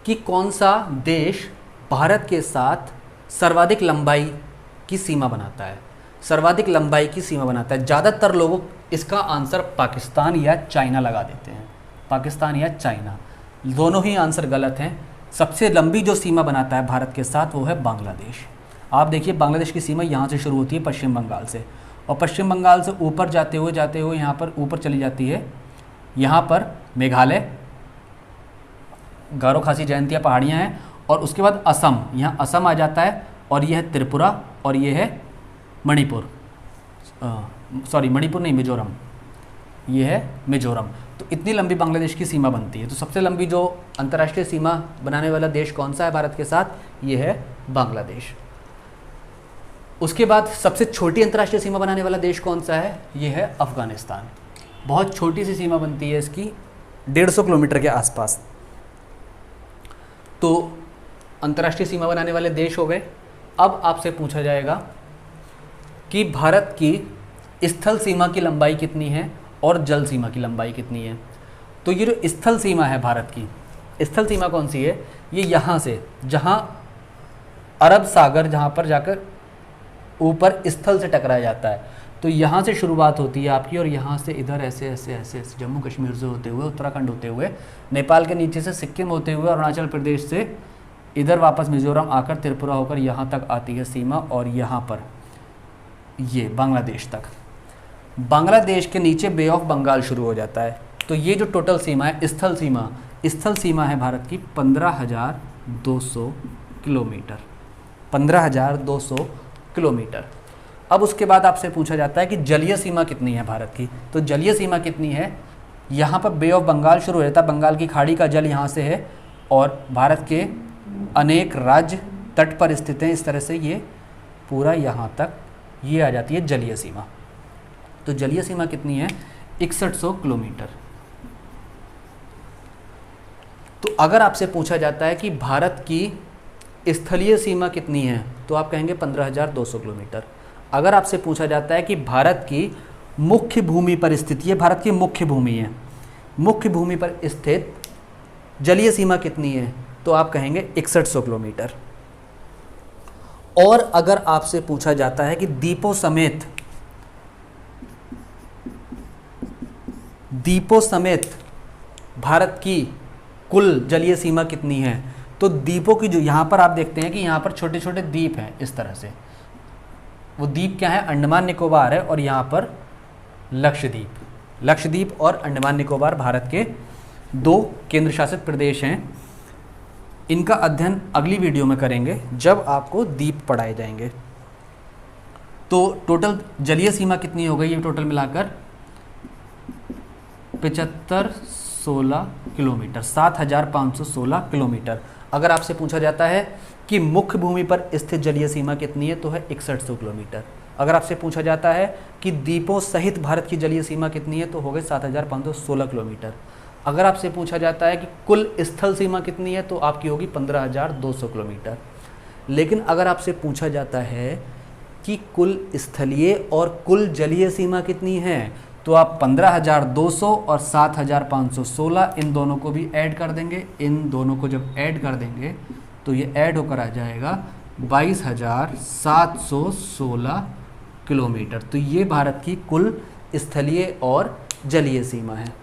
कि कौन सा देश भारत के साथ सर्वाधिक लंबाई की सीमा बनाता है, सर्वाधिक लंबाई की सीमा बनाता है। ज़्यादातर लोग इसका आंसर पाकिस्तान या चाइना लगा देते हैं, पाकिस्तान या चाइना, दोनों ही आंसर गलत हैं। सबसे लंबी जो सीमा बनाता है भारत के साथ वो है बांग्लादेश। आप देखिए बांग्लादेश की सीमा यहाँ से शुरू होती है पश्चिम बंगाल से, और पश्चिम बंगाल से ऊपर जाते हुए यहाँ पर ऊपर चली जाती है, यहाँ पर मेघालय, गारो खासी जयंतिया पहाड़ियाँ हैं, और उसके बाद असम, यहाँ असम आ जाता है, और यह है त्रिपुरा, और ये है मणिपुर, सॉरी मणिपुर नहीं, मिजोरम, ये है मिजोरम। तो इतनी लंबी बांग्लादेश की सीमा बनती है। तो सबसे लंबी जो अंतर्राष्ट्रीय सीमा बनाने वाला देश कौन सा है भारत के साथ? ये है बांग्लादेश। उसके बाद सबसे छोटी अंतर्राष्ट्रीय सीमा बनाने वाला देश कौन सा है? ये है अफ़गानिस्तान। बहुत छोटी सी सीमा बनती है इसकी, 150 किलोमीटर के आसपास। तो अंतर्राष्ट्रीय सीमा बनाने वाले देश हो गए। अब आपसे पूछा जाएगा कि भारत की स्थल सीमा की लंबाई कितनी है और जल सीमा की लंबाई कितनी है। तो ये जो स्थल सीमा है भारत की, स्थल सीमा कौन सी है? ये यहाँ से, जहाँ अरब सागर जहाँ पर जाकर ऊपर स्थल से टकराया जाता है, तो यहाँ से शुरुआत होती है आपकी और यहाँ से इधर ऐसे ऐसे ऐसे ऐसे जम्मू कश्मीर से होते हुए, उत्तराखंड होते हुए, नेपाल के नीचे से सिक्किम होते हुए, अरुणाचल प्रदेश से इधर वापस मिजोरम आकर त्रिपुरा होकर यहाँ तक आती है सीमा, और यहाँ पर ये बांग्लादेश तक। बांग्लादेश के नीचे बे ऑफ बंगाल शुरू हो जाता है। तो ये जो टोटल सीमा है, स्थल सीमा है भारत की 15,200 किलोमीटर, 15,200 किलोमीटर। अब उसके बाद आपसे पूछा जाता है कि जलीय सीमा कितनी है भारत की। तो जलीय सीमा कितनी है? यहाँ पर बे ऑफ बंगाल शुरू हो जाता है, बंगाल की खाड़ी का जल यहाँ से है, और भारत के अनेक राज्य तट पर स्थित हैं। इस तरह से ये पूरा यहाँ तक ये आ जाती है जलीय सीमा। तो जलीय सीमा कितनी है? 6100 किलोमीटर। तो अगर आपसे पूछा जाता है कि भारत की स्थलीय सीमा कितनी है, तो आप कहेंगे 15,200 किलोमीटर। अगर आपसे पूछा जाता है कि भारत की मुख्य भूमि पर स्थित, ये भारत की मुख्य भूमि है, मुख्य भूमि पर स्थित जलीय सीमा कितनी है, तो आप कहेंगे 6100 किलोमीटर। और अगर आपसे पूछा जाता है कि द्वीपों समेत भारत की कुल जलीय सीमा कितनी है, तो द्वीपों की, जो यहाँ पर आप देखते हैं कि यहाँ पर छोटे छोटे द्वीप हैं इस तरह से, वो द्वीप क्या है? अंडमान निकोबार है, और यहाँ पर लक्षद्वीप और अंडमान निकोबार भारत के 2 केंद्र शासित प्रदेश हैं। इनका अध्ययन अगली वीडियो में करेंगे जब आपको द्वीप पढ़ाए जाएंगे। तो टोटल जलीय सीमा कितनी हो गई? ये टोटल मिलाकर 7516 किलोमीटर, 7516 किलोमीटर। अगर आपसे पूछा जाता है कि मुख्य भूमि पर स्थित जलीय सीमा कितनी है, तो है 6100 किलोमीटर। अगर आपसे पूछा जाता है कि द्वीपों सहित भारत की जलीय सीमा कितनी है, तो हो गए 7516 किलोमीटर। अगर आपसे पूछा जाता है कि कुल स्थल सीमा कितनी है, तो आपकी होगी 15,200 किलोमीटर। लेकिन अगर आपसे पूछा जाता है कि कुल स्थलीय और कुल जलीय सीमा कितनी है, तो आप 15,200 और 7,516 इन दोनों को भी ऐड कर देंगे। इन दोनों को जब ऐड कर देंगे तो ये ऐड होकर आ जाएगा 22,716 किलोमीटर। तो ये भारत की कुल स्थलीय और जलीय सीमा है।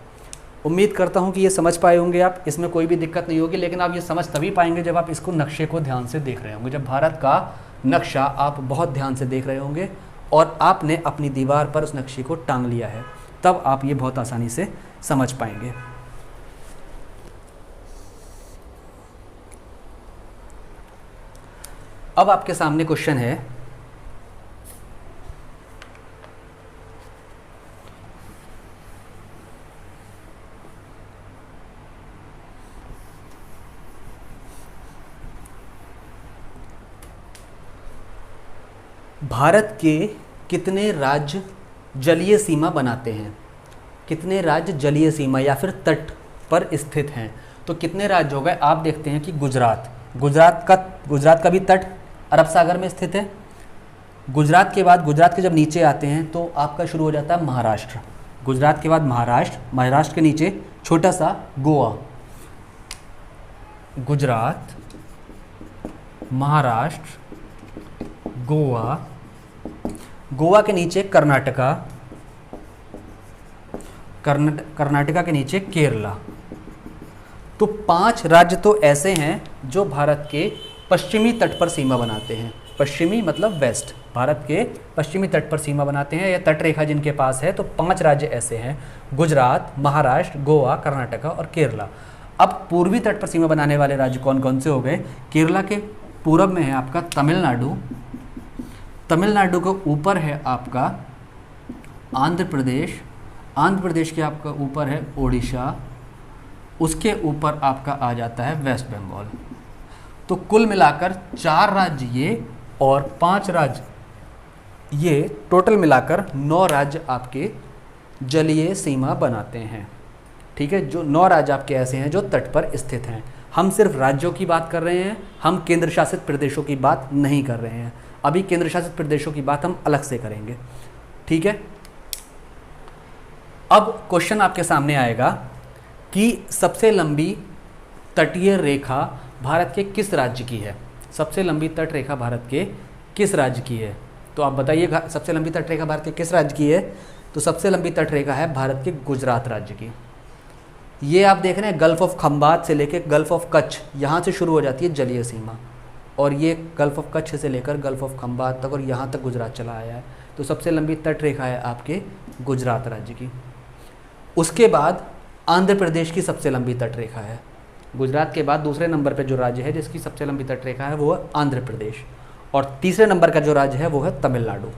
उम्मीद करता हूँ कि ये समझ पाए होंगे आप, इसमें कोई भी दिक्कत नहीं होगी। लेकिन आप ये समझ तभी पाएंगे जब आप इसको नक्शे को ध्यान से देख रहे होंगे, जब भारत का नक्शा आप बहुत ध्यान से देख रहे होंगे और आपने अपनी दीवार पर उस नक्शे को टांग लिया है, तब आप ये बहुत आसानी से समझ पाएंगे। अब आपके सामने क्वेश्चन है, भारत के कितने राज्य जलीय सीमा बनाते हैं? कितने राज्य जलीय सीमा या फिर तट पर स्थित हैं? तो कितने राज्य हो गए? आप देखते हैं कि गुजरात का भी तट अरब सागर में स्थित है। गुजरात के बाद, गुजरात के जब नीचे आते हैं तो आपका शुरू हो जाता है महाराष्ट्र। गुजरात के बाद महाराष्ट्र के नीचे छोटा सा गोवा। गुजरात, महाराष्ट्र, गोवा के नीचे कर्नाटका, कर्नाटका के नीचे केरला। तो 5 राज्य तो ऐसे हैं जो भारत के पश्चिमी तट पर सीमा बनाते हैं। पश्चिमी मतलब वेस्ट, भारत के पश्चिमी तट पर सीमा बनाते हैं या तट रेखा जिनके पास है। तो 5 राज्य ऐसे हैं, गुजरात, महाराष्ट्र, गोवा, कर्नाटका और केरला। अब पूर्वी तट पर सीमा बनाने वाले राज्य कौन कौन से हो गए? केरला के पूरब में है आपका तमिलनाडु, तमिलनाडु के ऊपर है आपका आंध्र प्रदेश के आपका ऊपर है ओडिशा, उसके ऊपर आपका आ जाता है वेस्ट बंगाल। तो कुल मिलाकर 4 राज्य ये और 5 राज्य ये टोटल मिलाकर 9 राज्य आपके जलीय सीमा बनाते हैं। ठीक है, जो 9 राज्य आपके ऐसे हैं जो तट पर स्थित हैं। हम सिर्फ राज्यों की बात कर रहे हैं, हम केंद्र शासित प्रदेशों की बात नहीं कर रहे हैं। अभी केंद्र शासित प्रदेशों की बात हम अलग से करेंगे। ठीक है, अब क्वेश्चन आपके सामने आएगा कि सबसे लंबी तटीय रेखा भारत के किस राज्य की है। सबसे लंबी तट रेखा भारत के किस राज्य की है? तो आप बताइए, सबसे लंबी तट रेखा भारत के किस राज्य की है? तो सबसे लंबी तट रेखा है भारत के गुजरात राज्य की। ये आप देख रहे हैं गल्फ ऑफ खंबात से लेकर गल्फ ऑफ कच्छ, यहाँ से शुरू हो जाती है जलीय सीमा, और ये गल्फ ऑफ कच्छ से लेकर गल्फ ऑफ खंबात तक और यहाँ तक गुजरात चला आया है। तो सबसे लंबी तट रेखा है आपके गुजरात राज्य की। उसके बाद आंध्र प्रदेश की सबसे लंबी तट रेखा है। गुजरात के बाद दूसरे नंबर पर जो राज्य है जिसकी सबसे लंबी तट रेखा है वो है आंध्र प्रदेश, और तीसरे नंबर का जो राज्य है वो है तमिलनाडु।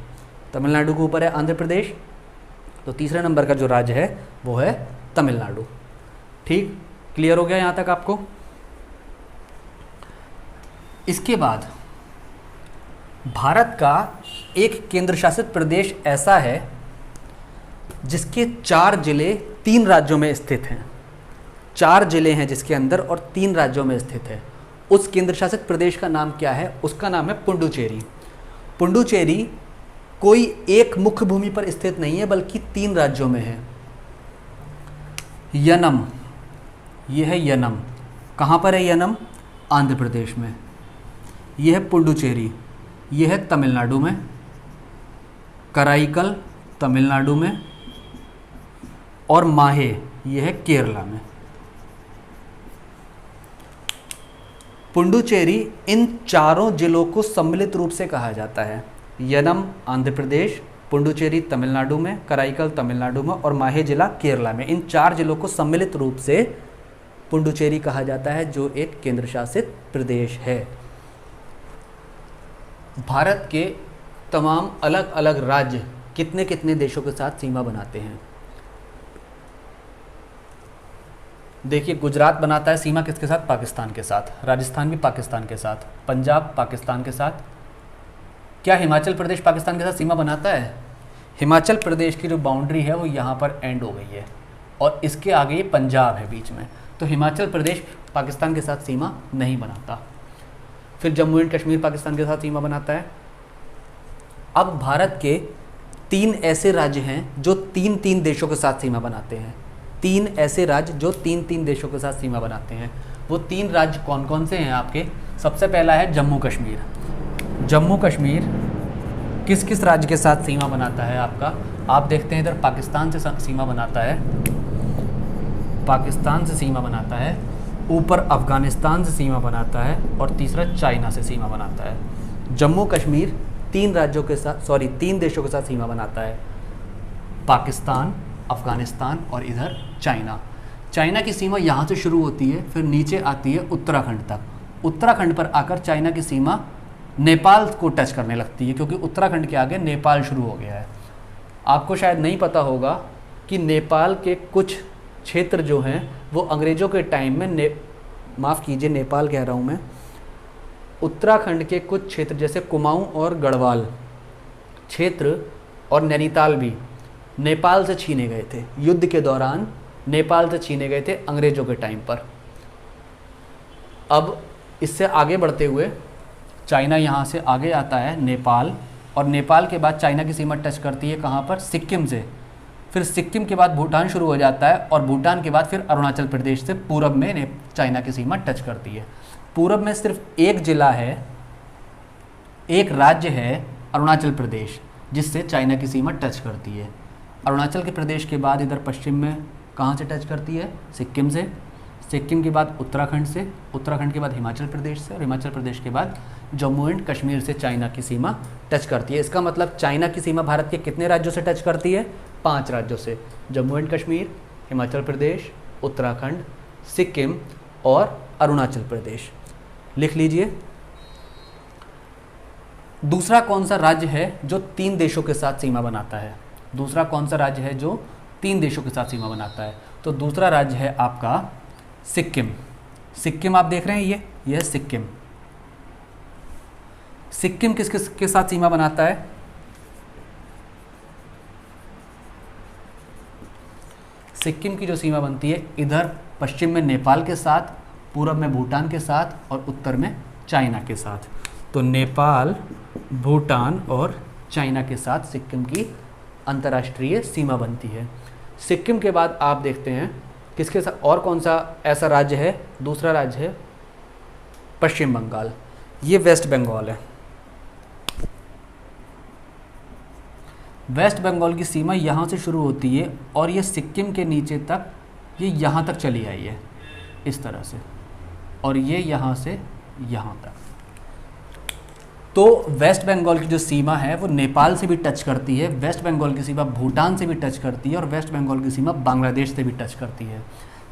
तमिलनाडु के ऊपर है आंध्र प्रदेश, तो तीसरे नंबर का जो राज्य है वो है तमिलनाडु। ठीक, क्लियर हो गया यहाँ तक आपको? इसके बाद भारत का एक केंद्र शासित प्रदेश ऐसा है जिसके 4 जिले 3 राज्यों में स्थित हैं। 4 जिले हैं जिसके अंदर और 3 राज्यों में स्थित है। उस केंद्र शासित प्रदेश का नाम क्या है? उसका नाम है पुडुचेरी। पुडुचेरी कोई एक मुख्य भूमि पर स्थित नहीं है बल्कि 3 राज्यों में है। यनम, यह है यनम। कहाँ पर है यनम? आंध्र प्रदेश में। यह है पुडुचेरी, यह है तमिलनाडु में। कराईकल तमिलनाडु में, और माहे यह है केरला में। पुडुचेरी इन चारों जिलों को सम्मिलित रूप से कहा जाता है। यनम आंध्र प्रदेश, पुडुचेरी तमिलनाडु में, कराईकल तमिलनाडु में और माहे जिला केरला में। इन 4 जिलों को सम्मिलित रूप से पुडुचेरी कहा जाता है, जो एक केंद्र शासित प्रदेश है। भारत के तमाम अलग अलग राज्य कितने कितने देशों के साथ सीमा बनाते हैं? देखिए, गुजरात बनाता है सीमा किसके साथ? पाकिस्तान के साथ। राजस्थान भी पाकिस्तान के साथ, पंजाब पाकिस्तान के साथ। क्या हिमाचल प्रदेश पाकिस्तान के साथ सीमा बनाता है? हिमाचल प्रदेश की जो बाउंड्री है वो यहाँ पर एंड हो गई है और इसके आगे ये पंजाब है बीच में, तो हिमाचल प्रदेश पाकिस्तान के साथ सीमा नहीं बनाता। फिर जम्मू एंड कश्मीर पाकिस्तान के साथ सीमा बनाता है। अब भारत के 3 ऐसे राज्य हैं जो 3-3 देशों के साथ सीमा बनाते हैं। 3 ऐसे राज्य जो 3-3 देशों के साथ सीमा बनाते हैं। वो 3 राज्य कौन कौन से हैं आपके? सबसे पहला है जम्मू कश्मीर। जम्मू कश्मीर किस किस राज्य के साथ सीमा बनाता है आपका? आप देखते हैं इधर पाकिस्तान से सीमा बनाता है, पाकिस्तान से सीमा बनाता है, ऊपर अफ़गानिस्तान से सीमा बनाता है और तीसरा चाइना से सीमा बनाता है। जम्मू कश्मीर 3 राज्यों के साथ 3 देशों के साथ सीमा बनाता है, पाकिस्तान, अफ़गानिस्तान और इधर चाइना। चाइना की सीमा यहाँ से शुरू होती है, फिर नीचे आती है उत्तराखंड तक। उत्तराखंड पर आकर चाइना की सीमा नेपाल को टच करने लगती है, क्योंकि उत्तराखंड के आगे नेपाल शुरू हो गया है। आपको शायद नहीं पता होगा कि नेपाल के कुछ क्षेत्र जो हैं वो अंग्रेज़ों के टाइम में माफ़ कीजिए नेपाल कह रहा हूँ मैं, उत्तराखंड के कुछ क्षेत्र जैसे कुमाऊँ और गढ़वाल क्षेत्र और नैनीताल भी नेपाल से छीने गए थे। युद्ध के दौरान नेपाल से छीने गए थे अंग्रेज़ों के टाइम पर। अब इससे आगे बढ़ते हुए चाइना यहाँ से आगे आता है नेपाल, और नेपाल के बाद चाइना की सीमा टच करती है कहाँ पर? सिक्किम से। फिर सिक्किम के बाद भूटान शुरू हो जाता है और भूटान के बाद फिर अरुणाचल प्रदेश से पूरब में चाइना की सीमा टच करती है। पूरब में सिर्फ एक जिला है, एक राज्य है अरुणाचल प्रदेश, जिससे चाइना की सीमा टच करती है। अरुणाचल के प्रदेश के बाद इधर पश्चिम में कहाँ से टच करती है? सिक्किम से। सिक्किम के बाद उत्तराखंड से, उत्तराखंड के बाद हिमाचल प्रदेश से, और हिमाचल प्रदेश के बाद जम्मू एंड कश्मीर से चाइना की सीमा टच करती है। इसका मतलब चाइना की सीमा भारत के कितने राज्यों से टच करती है? 5 राज्यों से, जम्मू एंड कश्मीर, हिमाचल प्रदेश, उत्तराखंड, सिक्किम और अरुणाचल प्रदेश। लिख लीजिए। दूसरा कौन सा राज्य है जो 3 देशों के साथ सीमा बनाता है? दूसरा कौन सा राज्य है जो 3 देशों के साथ सीमा बनाता है? तो दूसरा राज्य है आपका सिक्किम। सिक्किम आप देख रहे हैं, ये है सिक्किम। सिक्किम किस किस के साथ सीमा बनाता है? सिक्किम की जो सीमा बनती है, इधर पश्चिम में नेपाल के साथ, पूरब में भूटान के साथ और उत्तर में चाइना के साथ। तो नेपाल, भूटान और चाइना के साथ सिक्किम की अंतर्राष्ट्रीय सीमा बनती है। सिक्किम के बाद आप देखते हैं किसके साथ, और कौन सा ऐसा राज्य है, दूसरा राज्य है पश्चिम बंगाल। ये वेस्ट बंगाल है। वेस्ट बंगाल की सीमा यहाँ से शुरू होती है और ये सिक्किम के नीचे तक, ये यहाँ तक चली आई है इस तरह से, और ये यहाँ से यहाँ तक। तो वेस्ट बंगाल की जो सीमा है वो नेपाल से भी टच करती है, वेस्ट बंगाल की सीमा भूटान से भी टच करती है और वेस्ट बंगाल की सीमा बांग्लादेश से भी टच करती है।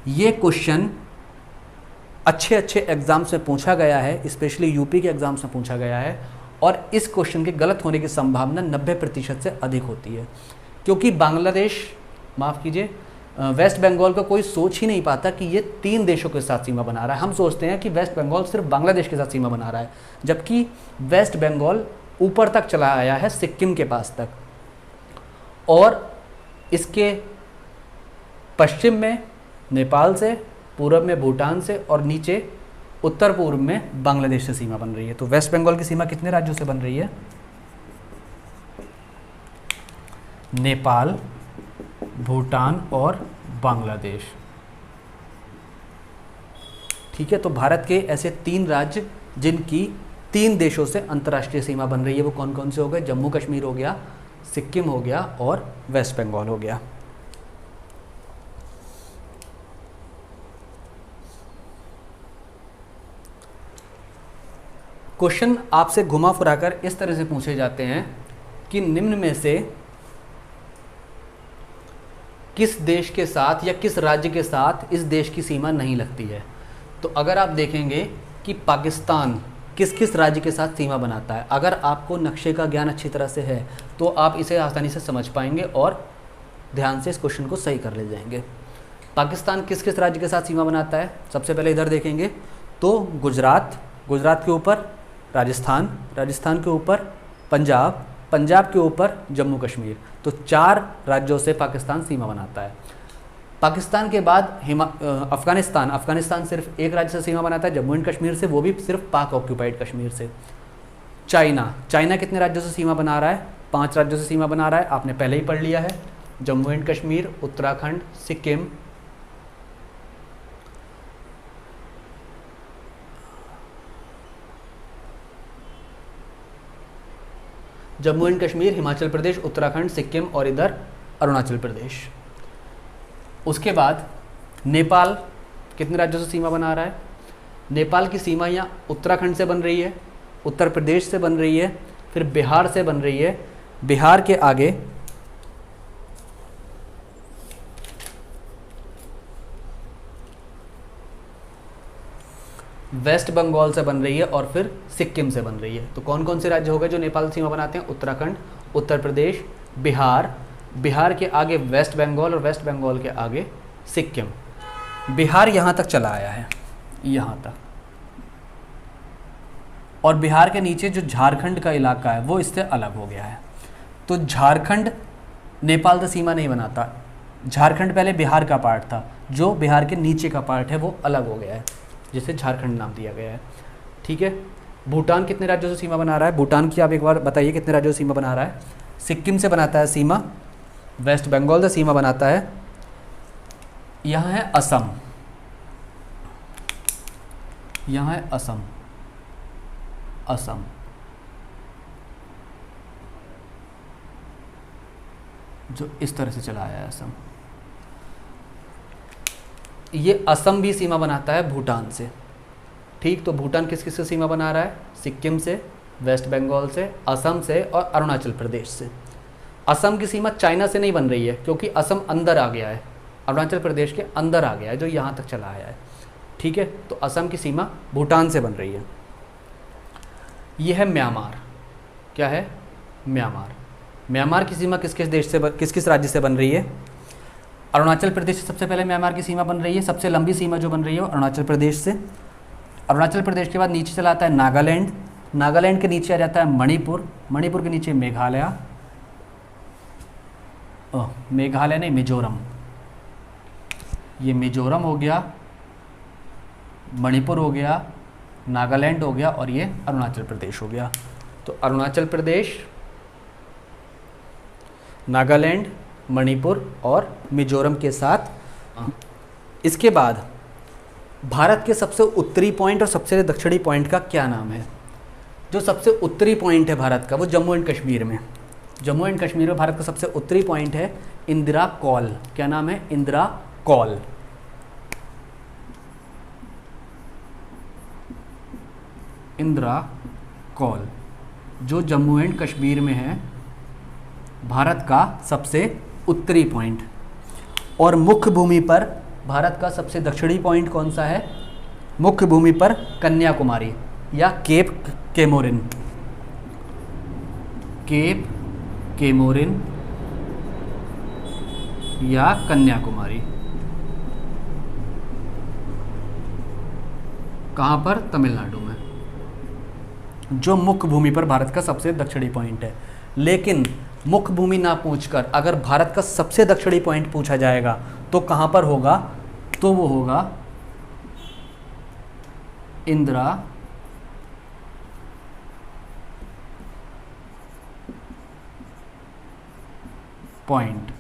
ये क्वेश्चन अच्छे अच्छे एग्जाम्स में पूछा गया है, स्पेशली यूपी के एग्जाम्स में पूछा गया है, और इस क्वेश्चन के गलत होने की संभावना 90% से अधिक होती है, क्योंकि बांग्लादेश, माफ़ कीजिए, वेस्ट बंगाल का कोई सोच ही नहीं पाता कि ये 3 देशों के साथ सीमा बना रहा है। हम सोचते हैं कि वेस्ट बंगाल सिर्फ बांग्लादेश के साथ सीमा बना रहा है, जबकि वेस्ट बंगाल ऊपर तक चला आया है, सिक्किम के पास तक, और इसके पश्चिम में नेपाल से, पूरब में भूटान से और नीचे उत्तर पूर्व में बांग्लादेश से सीमा बन रही है। तो वेस्ट बंगाल की सीमा कितने राज्यों से बन रही है? नेपाल, भूटान और बांग्लादेश। ठीक है, तो भारत के ऐसे 3 राज्य जिनकी 3 देशों से अंतर्राष्ट्रीय सीमा बन रही है, वो कौन कौन से हो गए? जम्मू कश्मीर हो गया, सिक्किम हो गया और वेस्ट बंगाल हो गया। क्वेश्चन आपसे घुमा फिराकर इस तरह से पूछे जाते हैं कि निम्न में से किस देश के साथ या किस राज्य के साथ इस देश की सीमा नहीं लगती है। तो अगर आप देखेंगे कि पाकिस्तान किस किस राज्य के साथ सीमा बनाता है, अगर आपको नक्शे का ज्ञान अच्छी तरह से है तो आप इसे आसानी से समझ पाएंगे और ध्यान से इस क्वेश्चन को सही कर ले जाएंगे। पाकिस्तान किस किस राज्य के साथ सीमा बनाता है? सबसे पहले इधर देखेंगे तो गुजरात, गुजरात के ऊपर राजस्थान, राजस्थान के ऊपर पंजाब, पंजाब के ऊपर जम्मू कश्मीर। तो 4 राज्यों से पाकिस्तान सीमा बनाता है। पाकिस्तान के बाद अफ़गानिस्तान, अफ़गानिस्तान सिर्फ एक राज्य से सीमा बनाता है, जम्मू एंड कश्मीर से, वो भी सिर्फ पाक ऑक्यूपाइड कश्मीर से। चाइना, चाइना कितने राज्यों से सीमा बना रहा है? 5 राज्यों से सीमा बना रहा है, आपने पहले ही पढ़ लिया है, जम्मू एंड कश्मीर, उत्तराखंड, सिक्किम, जम्मू एंड कश्मीर, हिमाचल प्रदेश, उत्तराखंड, सिक्किम और इधर अरुणाचल प्रदेश। उसके बाद नेपाल कितने राज्यों से सीमा बना रहा है? नेपाल की सीमा यहाँ उत्तराखंड से बन रही है, उत्तर प्रदेश से बन रही है, फिर बिहार से बन रही है, बिहार के आगे वेस्ट बंगाल से बन रही है और फिर सिक्किम से बन रही है। तो कौन कौन से राज्य हो गए जो नेपाल सीमा बनाते हैं? उत्तराखंड, उत्तर प्रदेश, बिहार, बिहार के आगे वेस्ट बंगाल और वेस्ट बंगाल के आगे सिक्किम। बिहार यहाँ तक चला आया है, यहाँ तक, और बिहार के नीचे जो झारखंड का इलाका है वो इससे अलग हो गया है। तो झारखंड नेपाल से सीमा नहीं बनाता, झारखंड पहले बिहार का पार्ट था, जो बिहार के नीचे का पार्ट है वो अलग हो गया है, जिसे झारखंड नाम दिया गया है। ठीक है, भूटान कितने राज्यों से सीमा बना रहा है? भूटान की आप एक बार बताइए कितने राज्यों से सीमा बना रहा है? सिक्किम से बनाता है सीमा, वेस्ट बंगाल से सीमा बनाता है, यहाँ है असम, यहाँ है असम, असम, जो इस तरह से चला आया है असम। ये असम भी सीमा बनाता है भूटान से। ठीक, तो भूटान किस किस से सीमा बना रहा है? सिक्किम से, वेस्ट बंगाल से, असम से और अरुणाचल प्रदेश से। असम की सीमा चाइना से नहीं बन रही है क्योंकि असम अंदर आ गया है, अरुणाचल प्रदेश के अंदर आ गया है, जो यहाँ तक चला आया है। ठीक है, तो असम की सीमा भूटान से बन रही है। यह है म्यांमार। क्या है? म्यांमार। म्यांमार की सीमा किस किस देश से, किस किस राज्य से बन रही है? अरुणाचल प्रदेश से सबसे पहले म्यांमार की सीमा बन रही है। सबसे लंबी सीमा जो बन रही है वो अरुणाचल प्रदेश से। अरुणाचल प्रदेश के बाद नीचे चला आता है नागालैंड, नागालैंड के नीचे आ जाता है मणिपुर, मणिपुर के नीचे मेघालय, मेघालय नहीं, मिजोरम। ये मिजोरम हो गया, मणिपुर हो गया, नागालैंड हो गया और ये अरुणाचल प्रदेश हो गया। तो अरुणाचल प्रदेश, नागालैंड, मणिपुर और मिजोरम के साथ। इसके बाद भारत के सबसे उत्तरी पॉइंट और सबसे दक्षिणी पॉइंट का क्या नाम है? जो सबसे उत्तरी पॉइंट है भारत का वो जम्मू एंड कश्मीर में, जम्मू एंड कश्मीर में भारत का सबसे उत्तरी पॉइंट है इंदिरा कॉल। क्या नाम है? इंदिरा कॉल। इंदिरा कॉल जो जम्मू एंड कश्मीर में है, भारत का सबसे उत्तरी पॉइंट। और मुख्य भूमि पर भारत का सबसे दक्षिणी पॉइंट कौन सा है? मुख्य भूमि पर कन्याकुमारी या केप केमोरिन। केप केमोरिन या कन्याकुमारी। कहाँ पर? तमिलनाडु में, जो मुख्य भूमि पर भारत का सबसे दक्षिणी पॉइंट है। लेकिन मुख्य भूमि ना पूछकर अगर भारत का सबसे दक्षिणी पॉइंट पूछा जाएगा तो कहाँ पर होगा? तो वो होगा इंदिरा पॉइंट।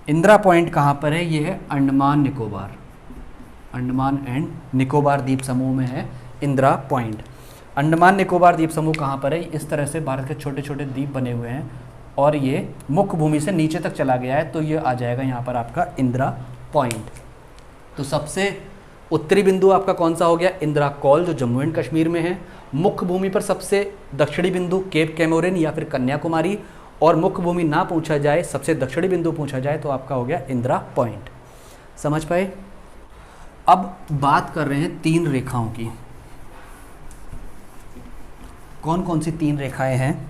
इंदिरा पॉइंट कहाँ पर है? ये है अंडमान निकोबार, अंडमान एंड निकोबार द्वीप समूह में है इंदिरा पॉइंट। अंडमान निकोबार द्वीप समूह कहाँ पर है? इस तरह से भारत के छोटे छोटे द्वीप बने हुए हैं और ये मुख्य भूमि से नीचे तक चला गया है, तो ये आ जाएगा यहाँ पर आपका इंदिरा पॉइंट। तो सबसे उत्तरी बिंदु आपका कौन सा हो गया? इंदिरा कॉल जो जम्मू एंड कश्मीर में है। मुख्य भूमि पर सबसे दक्षिणी बिंदु केप कैमोरिन या फिर कन्याकुमारी। और मुख्य भूमि ना पूछा जाए, सबसे दक्षिणी बिंदु पूछा जाए तो आपका हो गया इंदिरा पॉइंट। समझ पाए? अब बात कर रहे हैं तीन रेखाओं की। कौन कौन सी तीन रेखाएं हैं?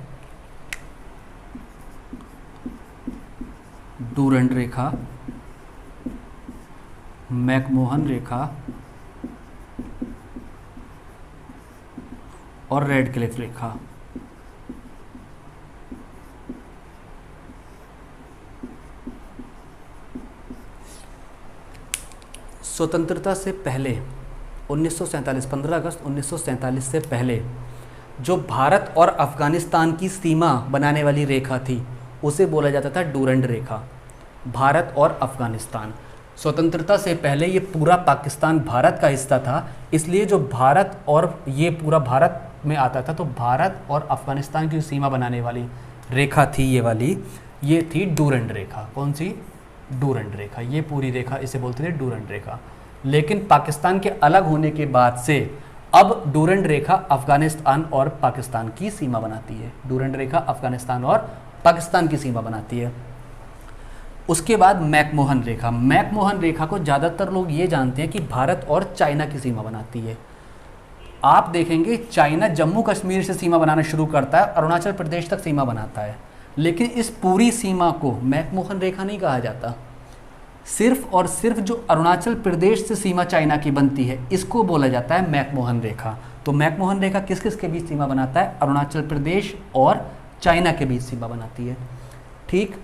डूरंड रेखा, मैकमोहन रेखा और रेड क्लिफ रेखा। स्वतंत्रता से पहले 1947, 15 अगस्त 1947 से पहले जो भारत और अफ़गानिस्तान की सीमा बनाने वाली रेखा थी उसे बोला जाता था डूरंड रेखा। भारत और अफ़गानिस्तान, स्वतंत्रता से पहले ये पूरा पाकिस्तान भारत का हिस्सा था, इसलिए जो भारत और ये पूरा भारत में आता था, तो भारत और अफ़गानिस्तान की सीमा बनाने वाली रेखा थी ये वाली, ये थी डूरंड रेखा। कौन सी? डूरंड रेखा। ये पूरी रेखा इसे बोलते थे डूरंड रेखा। लेकिन पाकिस्तान के अलग होने के बाद से अब डूरंड रेखा अफ़गानिस्तान और पाकिस्तान की सीमा बनाती है। डूरंड रेखा अफ़गानिस्तान और पाकिस्तान की सीमा बनाती है। उसके बाद मैकमोहन रेखा। मैकमोहन रेखा को ज़्यादातर लोग ये जानते हैं कि भारत और चाइना की सीमा बनाती है। आप देखेंगे चाइना जम्मू कश्मीर से सीमा बनाना शुरू करता है, अरुणाचल प्रदेश तक सीमा बनाता है, लेकिन इस पूरी सीमा को मैकमोहन रेखा नहीं कहा जाता। सिर्फ और सिर्फ जो अरुणाचल प्रदेश से सीमा चाइना की बनती है इसको बोला जाता है मैकमोहन रेखा। तो मैकमोहन रेखा किस किस के बीच सीमा बनाता है? अरुणाचल प्रदेश और चाइना के बीच सीमा बनाती है। ठीक।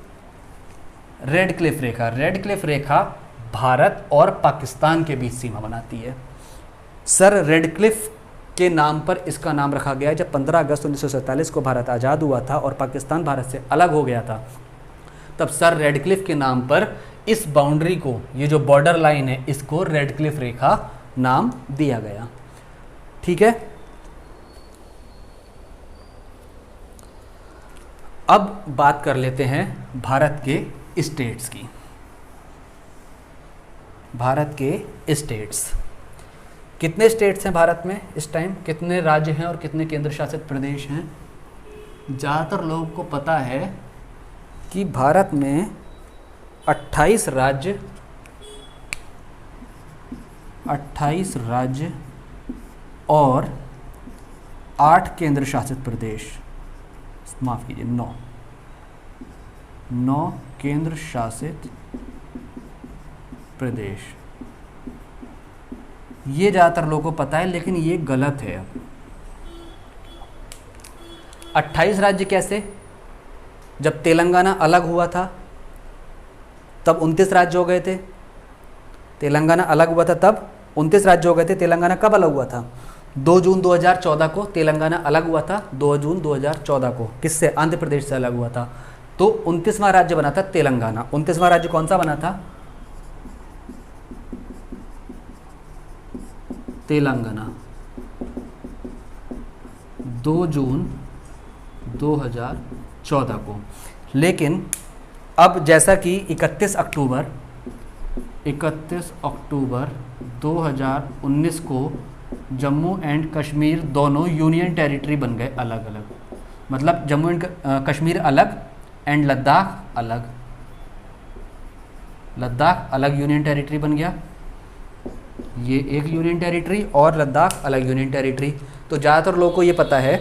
रेड क्लिफ रेखा। रेड क्लिफ रेखा भारत और पाकिस्तान के बीच सीमा बनाती है। सर रेड क्लिफ के नाम पर इसका नाम रखा गया है। जब 15 अगस्त 1947 को भारत आज़ाद हुआ था और पाकिस्तान भारत से अलग हो गया था, तब सर रेड क्लिफ के नाम पर इस बाउंड्री को, ये जो बॉर्डर लाइन है, इसको रेड क्लिफ रेखा नाम दिया गया। ठीक है। अब बात कर लेते हैं भारत के स्टेट्स की। भारत के स्टेट्स, कितने स्टेट्स हैं भारत में इस टाइम? कितने राज्य हैं और कितने केंद्र शासित प्रदेश हैं? ज़्यादातर लोगों को पता है कि भारत में 28 राज्य, 28 राज्य और 8 केंद्र शासित प्रदेश, माफ़ कीजिए 9 केंद्र शासित प्रदेश। ये ज़्यादातर लोगों को पता है, लेकिन ये गलत है। अब 28 राज्य कैसे? जब तेलंगाना अलग हुआ था तब 29 राज्य हो गए थे। तेलंगाना अलग हुआ था तब 29 राज्य हो गए थे। तेलंगाना कब अलग हुआ था? 2 जून 2014 को तेलंगाना अलग हुआ था। 2 जून 2014 को किससे? आंध्र प्रदेश से अलग हुआ था। तो 29वां राज्य बना था तेलंगाना। 29वां राज्य कौन सा बना था? तेलंगाना 2 जून 2014 को। लेकिन अब जैसा कि 31 अक्टूबर 2019 को जम्मू एंड कश्मीर दोनों यूनियन टेरिटरी बन गए अलग अलग। मतलब जम्मू एंड कश्मीर अलग एंड लद्दाख अलग। लद्दाख अलग यूनियन टेरिटरी बन गया, ये एक यूनियन टेरिटरी, और लद्दाख अलग यूनियन टेरिटरी। तो ज़्यादातर लोगों को ये पता है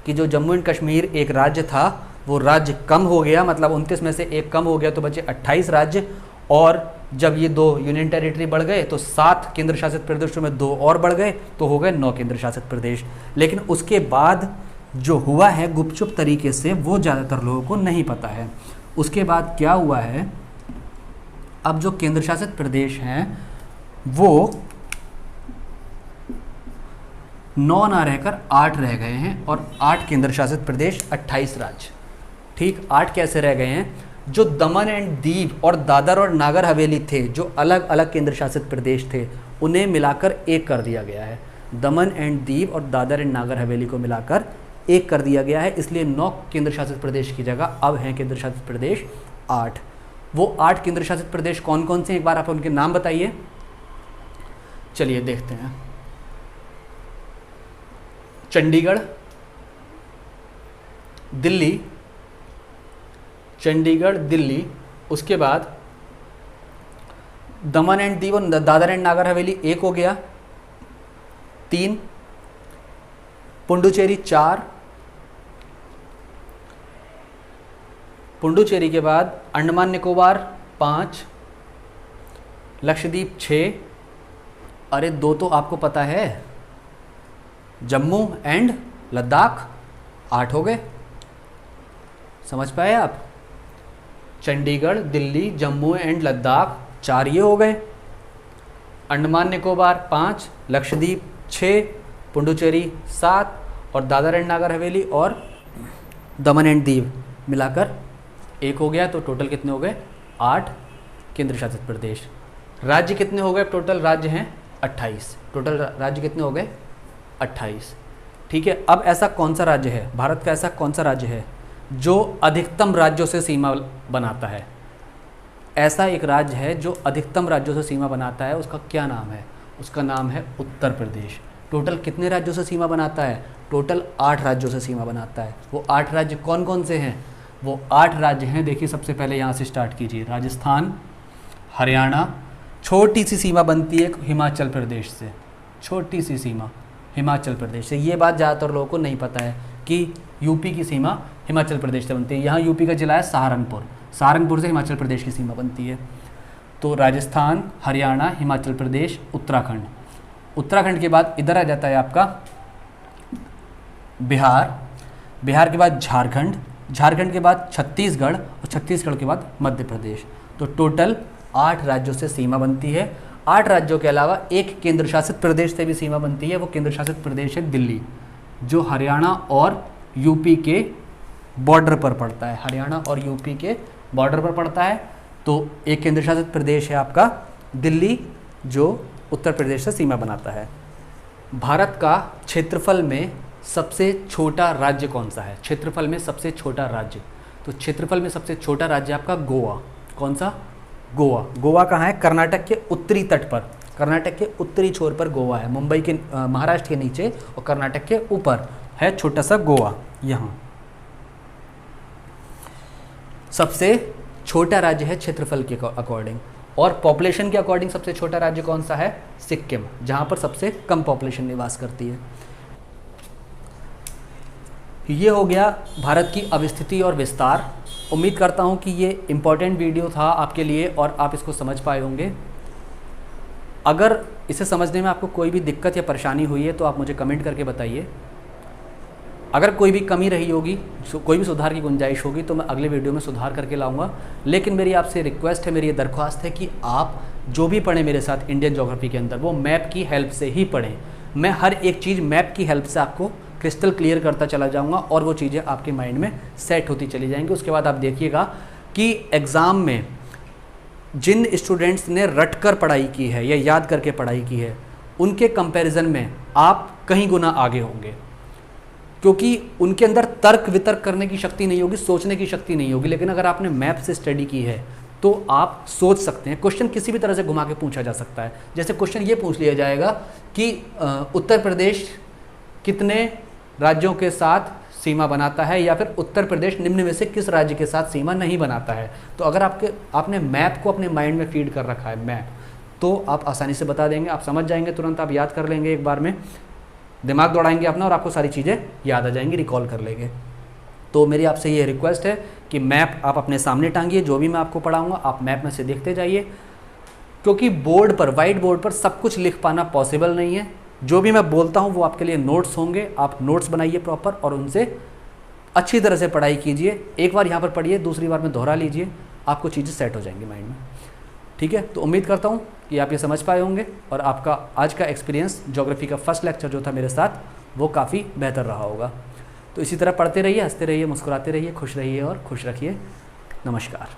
कि जो जम्मू एंड कश्मीर एक राज्य था वो राज्य कम हो गया, मतलब 29 में से एक कम हो गया तो बचे 28 राज्य। और जब ये 2 यूनियन टेरिटरी बढ़ गए तो 7 केंद्र शासित प्रदेशों में 2 और बढ़ गए तो हो गए 9 केंद्र शासित प्रदेश। लेकिन उसके बाद जो हुआ है गुपचुप तरीके से वो ज़्यादातर लोगों को नहीं पता है। उसके बाद क्या हुआ है, अब जो केंद्र शासित प्रदेश हैं वो 9 ना रहकर 8 रह गए हैं, और 8 केंद्र शासित प्रदेश 28 राज्य। ठीक, 8 कैसे रह गए हैं? जो दमन एंड दीव और दादर और नागर हवेली थे, जो अलग अलग केंद्र शासित प्रदेश थे, उन्हें मिलाकर एक कर दिया गया है। दमन एंड दीव और दादर एंड नागर हवेली को मिलाकर एक कर दिया गया है। इसलिए 9 केंद्र शासित प्रदेश की जगह अब हैं केंद्र शासित प्रदेश 8। वो 8 केंद्र शासित प्रदेश कौन कौन से, एक बार आप उनके नाम बताइए। चलिए देखते हैं। चंडीगढ़, दिल्ली, चंडीगढ़ दिल्ली, उसके बाद दमन एंड दीव और दादर एंड नागर हवेली एक हो गया, 3, पुडुचेरी 4, पुडुचेरी के बाद अंडमान निकोबार 5, लक्षद्वीप 6, अरे 2 तो आपको पता है, जम्मू एंड लद्दाख 8 हो गए। समझ पाए आप? चंडीगढ़, दिल्ली, जम्मू एंड लद्दाख 4 ये हो गए, अंडमान निकोबार 5, लक्षद्वीप 6, पुडुचेरी 7 और दादर एंड नागर हवेली और दमन एंड दीव मिलाकर 1 हो गया। तो टोटल कितने हो गए? 8 केंद्र शासित प्रदेश। राज्य कितने हो गए? टोटल राज्य हैं 28। टोटल राज्य कितने हो गए? 28। ठीक है, अब ऐसा कौन सा राज्य है, भारत का ऐसा कौन सा राज्य है जो अधिकतम राज्यों से सीमा बनाता है? ऐसा एक राज्य है जो अधिकतम राज्यों से सीमा बनाता है, उसका क्या नाम है? उसका नाम है उत्तर प्रदेश। टोटल कितने राज्यों से सीमा बनाता है? टोटल 8 राज्यों से सीमा बनाता है। वो 8 राज्य कौन कौन से हैं? वो 8 राज्य हैं, देखिए सबसे पहले यहाँ से स्टार्ट कीजिए। राजस्थान, हरियाणा, छोटी सी सीमा बनती है हिमाचल प्रदेश से, छोटी सी सीमा हिमाचल प्रदेश से। ये बात ज़्यादातर लोगों को नहीं पता है कि यूपी की सीमा हिमाचल प्रदेश से बनती है। यहाँ यूपी का जिला है सहारनपुर, सहारनपुर से हिमाचल प्रदेश की सीमा बनती है। तो राजस्थान, हरियाणा, हिमाचल प्रदेश, उत्तराखंड। उत्तराखंड के बाद इधर आ जाता है आपका बिहार, बिहार के बाद झारखंड, झारखंड के बाद छत्तीसगढ़ और छत्तीसगढ़ के बाद मध्य प्रदेश। तो टोटल 8 राज्यों से सीमा बनती है। 8 राज्यों के अलावा एक केंद्र शासित प्रदेश से भी सीमा बनती है। वो केंद्र शासित प्रदेश है दिल्ली, जो हरियाणा और यूपी के बॉर्डर पर पड़ता है। हरियाणा और यूपी के बॉर्डर पर पड़ता है। तो एक केंद्र शासित प्रदेश है आपका दिल्ली, जो उत्तर प्रदेश से सीमा बनाता है। भारत का क्षेत्रफल में सबसे छोटा राज्य कौन सा है? क्षेत्रफल में सबसे छोटा राज्य, तो क्षेत्रफल में सबसे छोटा राज्य आपका गोवा। कौन सा? गोवा। गोवा कहाँ है? कर्नाटक के उत्तरी तट पर, कर्नाटक के उत्तरी छोर पर गोवा है। मुंबई के महाराष्ट्र के नीचे और कर्नाटक के ऊपर है छोटा सा गोवा। यहाँ सबसे छोटा राज्य है क्षेत्रफल के अकॉर्डिंग। और पॉपुलेशन के अकॉर्डिंग सबसे छोटा राज्य कौन सा है? सिक्किम, जहाँ पर सबसे कम पॉपुलेशन निवास करती है। ये हो गया भारत की अवस्थिति और विस्तार। उम्मीद करता हूँ कि ये इम्पॉर्टेंट वीडियो था आपके लिए और आप इसको समझ पाए होंगे। अगर इसे समझने में आपको कोई भी दिक्कत या परेशानी हुई है तो आप मुझे कमेंट करके बताइए। अगर कोई भी कमी रही होगी, कोई भी सुधार की गुंजाइश होगी तो मैं अगले वीडियो में सुधार करके लाऊंगा। लेकिन मेरी आपसे रिक्वेस्ट है, मेरी ये दरख्वास्त है कि आप जो भी पढ़ें मेरे साथ इंडियन ज्योग्राफी के अंदर, वो मैप की हेल्प से ही पढ़ें। मैं हर एक चीज़ मैप की हेल्प से आपको क्रिस्टल क्लियर करता चला जाऊँगा और वो चीज़ें आपके माइंड में सेट होती चली जाएंगी। उसके बाद आप देखिएगा कि एग्ज़ाम में जिन स्टूडेंट्स ने रट कर पढ़ाई की है या याद करके पढ़ाई की है, उनके कंपैरिजन में आप कहीं गुना आगे होंगे, क्योंकि उनके अंदर तर्क वितर्क करने की शक्ति नहीं होगी, सोचने की शक्ति नहीं होगी। लेकिन अगर आपने मैप से स्टडी की है तो आप सोच सकते हैं। क्वेश्चन किसी भी तरह से घुमा के पूछा जा सकता है। जैसे क्वेश्चन ये पूछ लिया जाएगा कि उत्तर प्रदेश कितने राज्यों के साथ सीमा बनाता है, या फिर उत्तर प्रदेश निम्न में से किस राज्य के साथ सीमा नहीं बनाता है। तो अगर आपने मैप को अपने माइंड में फीड कर रखा है मैप, तो आप आसानी से बता देंगे, आप समझ जाएंगे, तुरंत आप याद कर लेंगे, एक बार में दिमाग दौड़ाएंगे अपना और आपको सारी चीज़ें याद आ जाएंगी, रिकॉल कर लेंगे। तो मेरी आपसे ये रिक्वेस्ट है कि मैप आप अपने सामने टांगिए, जो भी मैं आपको पढ़ाऊँगा आप मैप में से देखते जाइए, क्योंकि बोर्ड पर, वाइट बोर्ड पर सब कुछ लिख पाना पॉसिबल नहीं है। जो भी मैं बोलता हूँ वो आपके लिए नोट्स होंगे, आप नोट्स बनाइए प्रॉपर और उनसे अच्छी तरह से पढ़ाई कीजिए। एक बार यहाँ पर पढ़िए, दूसरी बार में दोहरा लीजिए, आपको चीज़ें सेट हो जाएंगी माइंड में। ठीक है, तो उम्मीद करता हूँ कि आप ये समझ पाए होंगे और आपका आज का एक्सपीरियंस ज्योग्राफी का फर्स्ट लेक्चर जो था मेरे साथ, वो काफ़ी बेहतर रहा होगा। तो इसी तरह पढ़ते रहिए, हंसते रहिए, मुस्कुराते रहिए, खुश रहिए और खुश रखिए। नमस्कार।